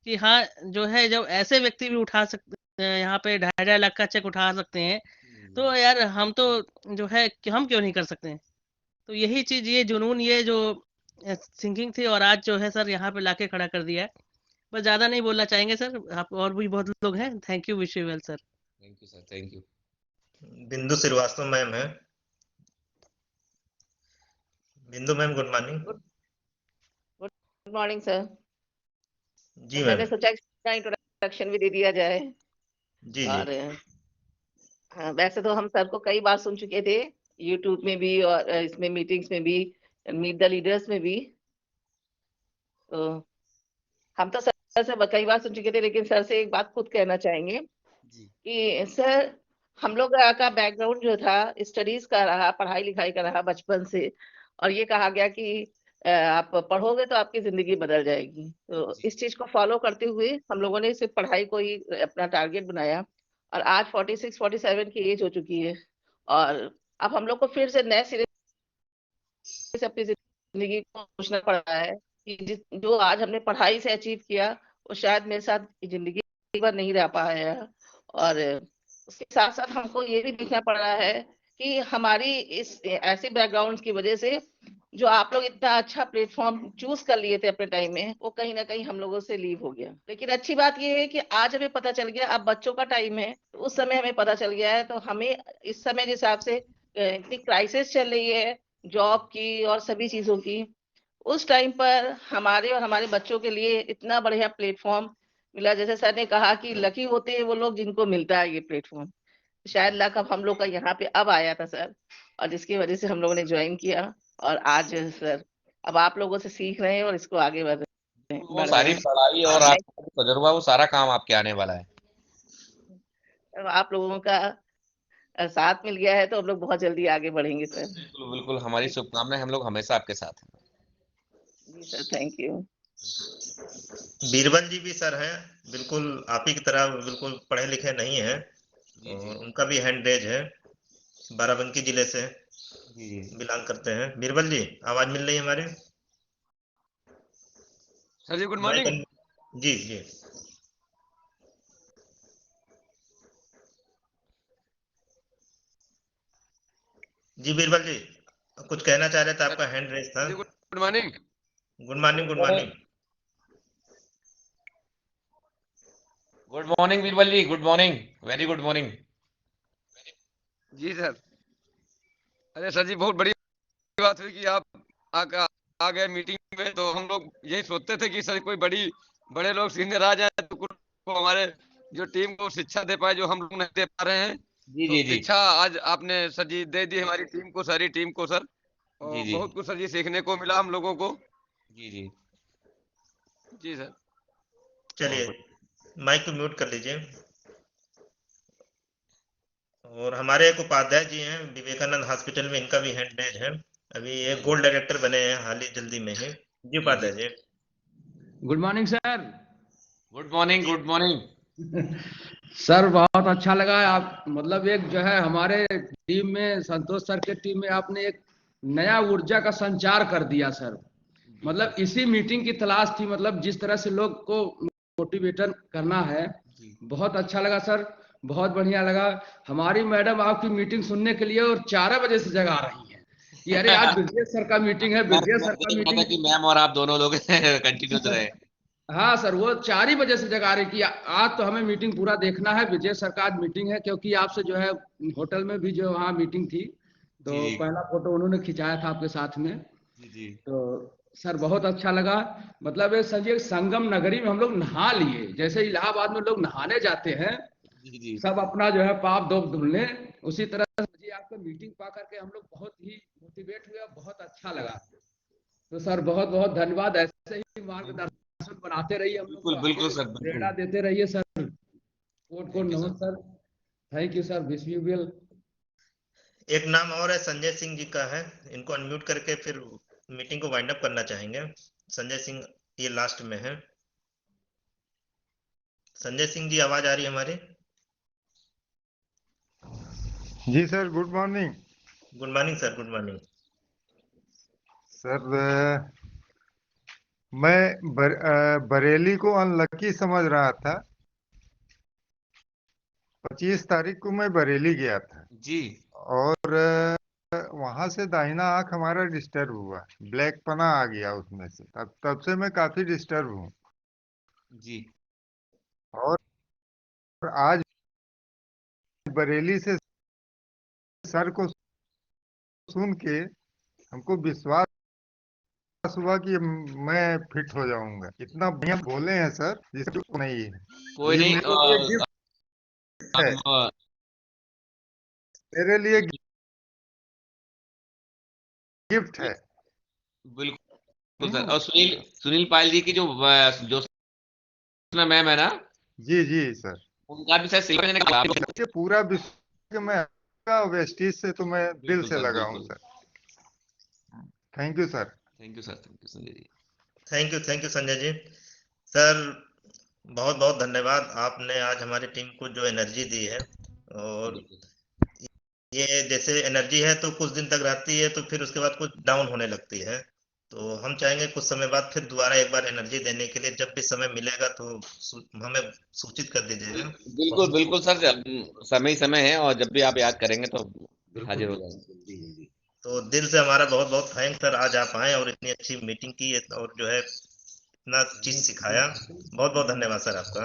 कि हाँ जो है जब ऐसे व्यक्ति भी उठा सकते हैं यहाँ पे 2.5 लाख का चेक उठा सकते हैं, तो यार हम तो जो है कि हम क्यों नहीं कर सकते हैं। तो यही चीज ये जुनून ये जो थिंकिंग थी और आज जो है सर यहाँ पे लाके खड़ा कर दिया है। बस ज्यादा नहीं बोलना चाहेंगे सर, आप और भी बहुत लोग हैं। Thank you, wish you well sir. Thank you sir, thank you. Bindu Shrivastava ma'am है। Bindu ma'am good morning. Good morning sir. जी मैम। मैंने सोचा इसका इंट्रोडक्शन भी दे दिया जाए। जी जी और हाँ, वैसे तो हम सर को कई बार सुन चुके थे, यूट्यूब में भी और इसमें मीटिंग्स में भी, मीट द लीडर्स में भी। तो हम तो सर से कई बार सुन चुके थे, लेकिन सर से एक बात खुद कहना चाहेंगे कि सर हम लोग का बैकग्राउंड जो था स्टडीज का रहा, पढ़ाई लिखाई का रहा बचपन से, और ये कहा गया कि आप पढ़ोगे तो आपकी जिंदगी बदल जाएगी। तो इस चीज को फॉलो करते हुए हम लोगों ने सिर्फ पढ़ाई को ही अपना टारगेट बनाया। और आज 46-47 की एज हो चुकी है और अब हम लोग को फिर से नए सिरे से अपनी जिंदगी को सोचना पड़ रहा है कि जो आज हमने पढ़ाई से अचीव किया वो शायद मेरे साथ जिंदगी भर नहीं रह पाया है। और उसके साथ साथ हमको ये भी देखना पड़ रहा है कि हमारी इस ऐसे बैकग्राउंड की वजह से जो आप लोग इतना अच्छा प्लेटफॉर्म चूज कर लिए थे अपने टाइम में, वो कहीं ना कहीं हम लोगों से लीव हो गया। लेकिन अच्छी बात ये है कि आज हमें पता चल गया, अब बच्चों का टाइम है, तो उस समय हमें पता चल गया है। तो हमें इस समय जिस हिसाब से इतनी क्राइसिस चल रही है जॉब की और सभी चीजों की, उस टाइम पर हमारे और हमारे बच्चों के लिए इतना बढ़िया प्लेटफॉर्म मिला। जैसे सर ने कहा कि लकी होते हैं वो लोग जिनको मिलता है ये प्लेटफॉर्म। शायद लक अब हम लोग का यहाँ पे अब आया था सर, और जिसकी वजह से हम लोगों ने ज्वाइन किया। और आज सर अब आप लोगों से सीख रहे हैं और इसको आगे बढ़ रहे वो सारी हैं। पढ़ाई और आपका जो तजुर्बा वो सारा काम आपके आने वाला है। आप लोगों का साथ मिल गया है तो हम लोग बहुत जल्दी आगे बढ़ेंगे सर। बिल्कुल बिल्कुल, हमारी शुभकामनाएं, हम लोग हमेशा आपके साथ हैं। जी सर, थैंक यू। बीरबल जी भी सर हैं, बिल्कुल आप ही की तरह बिल्कुल पढ़े लिखे नहीं हैं, और उनका भी हैंड रेज है, बाराबंकी जिले से बिलोंग करते हैं। बीरबल जी आवाज मिल रही है हमारी? सर जी गुड मॉर्निंग। जी जी जी बीरबल जी कुछ कहना चाह रहे थे, आपका हैंड रेज था। Good morning. Good morning good morning. Good morning Birbal ji, good morning, very good morning. जी सर। अरे सर जी बहुत बड़ी बात हुई कि आप आ गए मीटिंग में। तो हम लोग यही सोचते थे कि सर कोई बड़े लोग सीनियर आ जाए तो कुछ को हमारे जो टीम को शिक्षा दे पाए जो हम लोग नहीं दे पा रहे हैं। जी तो जी जी शिक्षा आज आपने सर जी दे दी हमारी टीम को, सारी टीम को सर। और जी जी बहुत कुछ सर जी सीखने को मिला हम लोगों को। जी जी जी सर। चलिए माइक को म्यूट कर लीजिए। और हमारे एक उपाध्याय जी हैं विवेकानंद हॉस्पिटल में, इनका भी हैंड रेज है। अभी ये गोल्ड डायरेक्टर बने हैं हाल ही जल्दी में ही। जी Upadhyay ji. Good morning sir. Good morning good morning. Sir बहुत अच्छा लगा। आप मतलब एक जो है हमारे टीम में, संतोष सर के टीम में आपने एक नया ऊर्जा का संचार कर दिया सर। मतलब इसी मीटिंग की तलाश थी, मतलब जिस तरह से लोग को मोटिवेटर करना है। बहुत अच्छा लगा सर, बहुत बढ़िया लगा। हमारी मैडम आपकी मीटिंग सुनने के लिए और 4 बजे से जगा रही है कि अरे आज ब्रजेश सर का मीटिंग है, ब्रजेश सर का देख रहा था मीटिंग। कि मैम और आप दोनों लोग कंटिन्यूस रहे। हाँ सर, वो 4 ही बजे से जगा रही कि आज तो हमें मीटिंग पूरा देखना है, विजय सर का आज मीटिंग है। क्योंकि आपसे जो है होटल में भी जो वहाँ मीटिंग थी, तो जी पहला फोटो उन्होंने खिंचाया था आपके साथ में। जी जी तो सर बहुत अच्छा लगा। मतलब ये समझिए संगम नगरी में हम लोग नहा लिए, जैसे इलाहाबाद में लोग नहाने जाते हैं, जी जी सब अपना जो है पाप दोष धुलने, उसी तरह समझिए आपका मीटिंग पा करके हम लोग बहुत ही मोटिवेट हुए, बहुत अच्छा लगा। तो सर बहुत बहुत धन्यवाद। ऐसे ही मार्गदर्शन बनाते रहिए, हम लोग को बिल्कुल बिल्कुल आगे सर, बिल्कुल। प्रेरणा देते रहिए sir. Quote quote thank you sir. नमस्कार sir, thank you sir, wish you well. एक नाम और है, संजय सिंह जी का है, इनको अनम्यूट करके फिर मीटिंग को वाइंड अप करना चाहेंगे। संजय सिंह ये लास्ट में है। संजय सिंह जी आवाज आ रही है हमारी? जी sir, good morning. Good morning sir, good morning sir. मैं बरेली को अनलकी समझ रहा था। 25 तारीख को मैं बरेली गया था जी और वहां से दाहिना आंख हमारा डिस्टर्ब हुआ, ब्लैक पना आ गया उसमें से। तब से मैं काफी डिस्टर्ब हूँ। जी और आज बरेली से सर को सुन के हमको विश्वास हुआ कि मैं फिट हो जाऊंगा। इतना बढ़िया बोले हैं सर, जिसको नहीं है। कोई ये नहीं। मेरे लिए गिफ्ट है, हम मेरे लिए गिफ्ट है। बिल्कुल सर। और सुनील सुनील पायल जी की जो मैम है ना, जी जी सर, उनका भी शायद सिल्वर देने का लाभ। ये पूरा विश्व के मैं वेस्टीज से तो मैं दिल बिल्कुल से सर, लगा हूँ बिल्कुल। Sir. Thank you sir. Thank you sir, thank you Sanjay ji. Thank you Sanjay ji. Sir बहुत बहुत धन्यवाद, आपने आज हमारी टीम को जो एनर्जी दी है। और ये जैसे एनर्जी है तो कुछ दिन तक रहती है, तो फिर उसके बाद कुछ डाउन होने लगती है। तो हम चाहेंगे कुछ समय बाद फिर दोबारा एक बार एनर्जी देने के लिए, जब भी समय मिलेगा तो हमें सूचित कर दीजिएगा। बिल्कुल बिल्कुल सर, समय ही समय है, और जब भी आप याद करेंगे तो हाजिर हो जाएंगे। तो दिल से हमारा बहुत बहुत थैंक्स सर, आज आप आए और इतनी अच्छी मीटिंग की और जो है इतना चीज सिखाया। बहुत बहुत धन्यवाद सर आपका।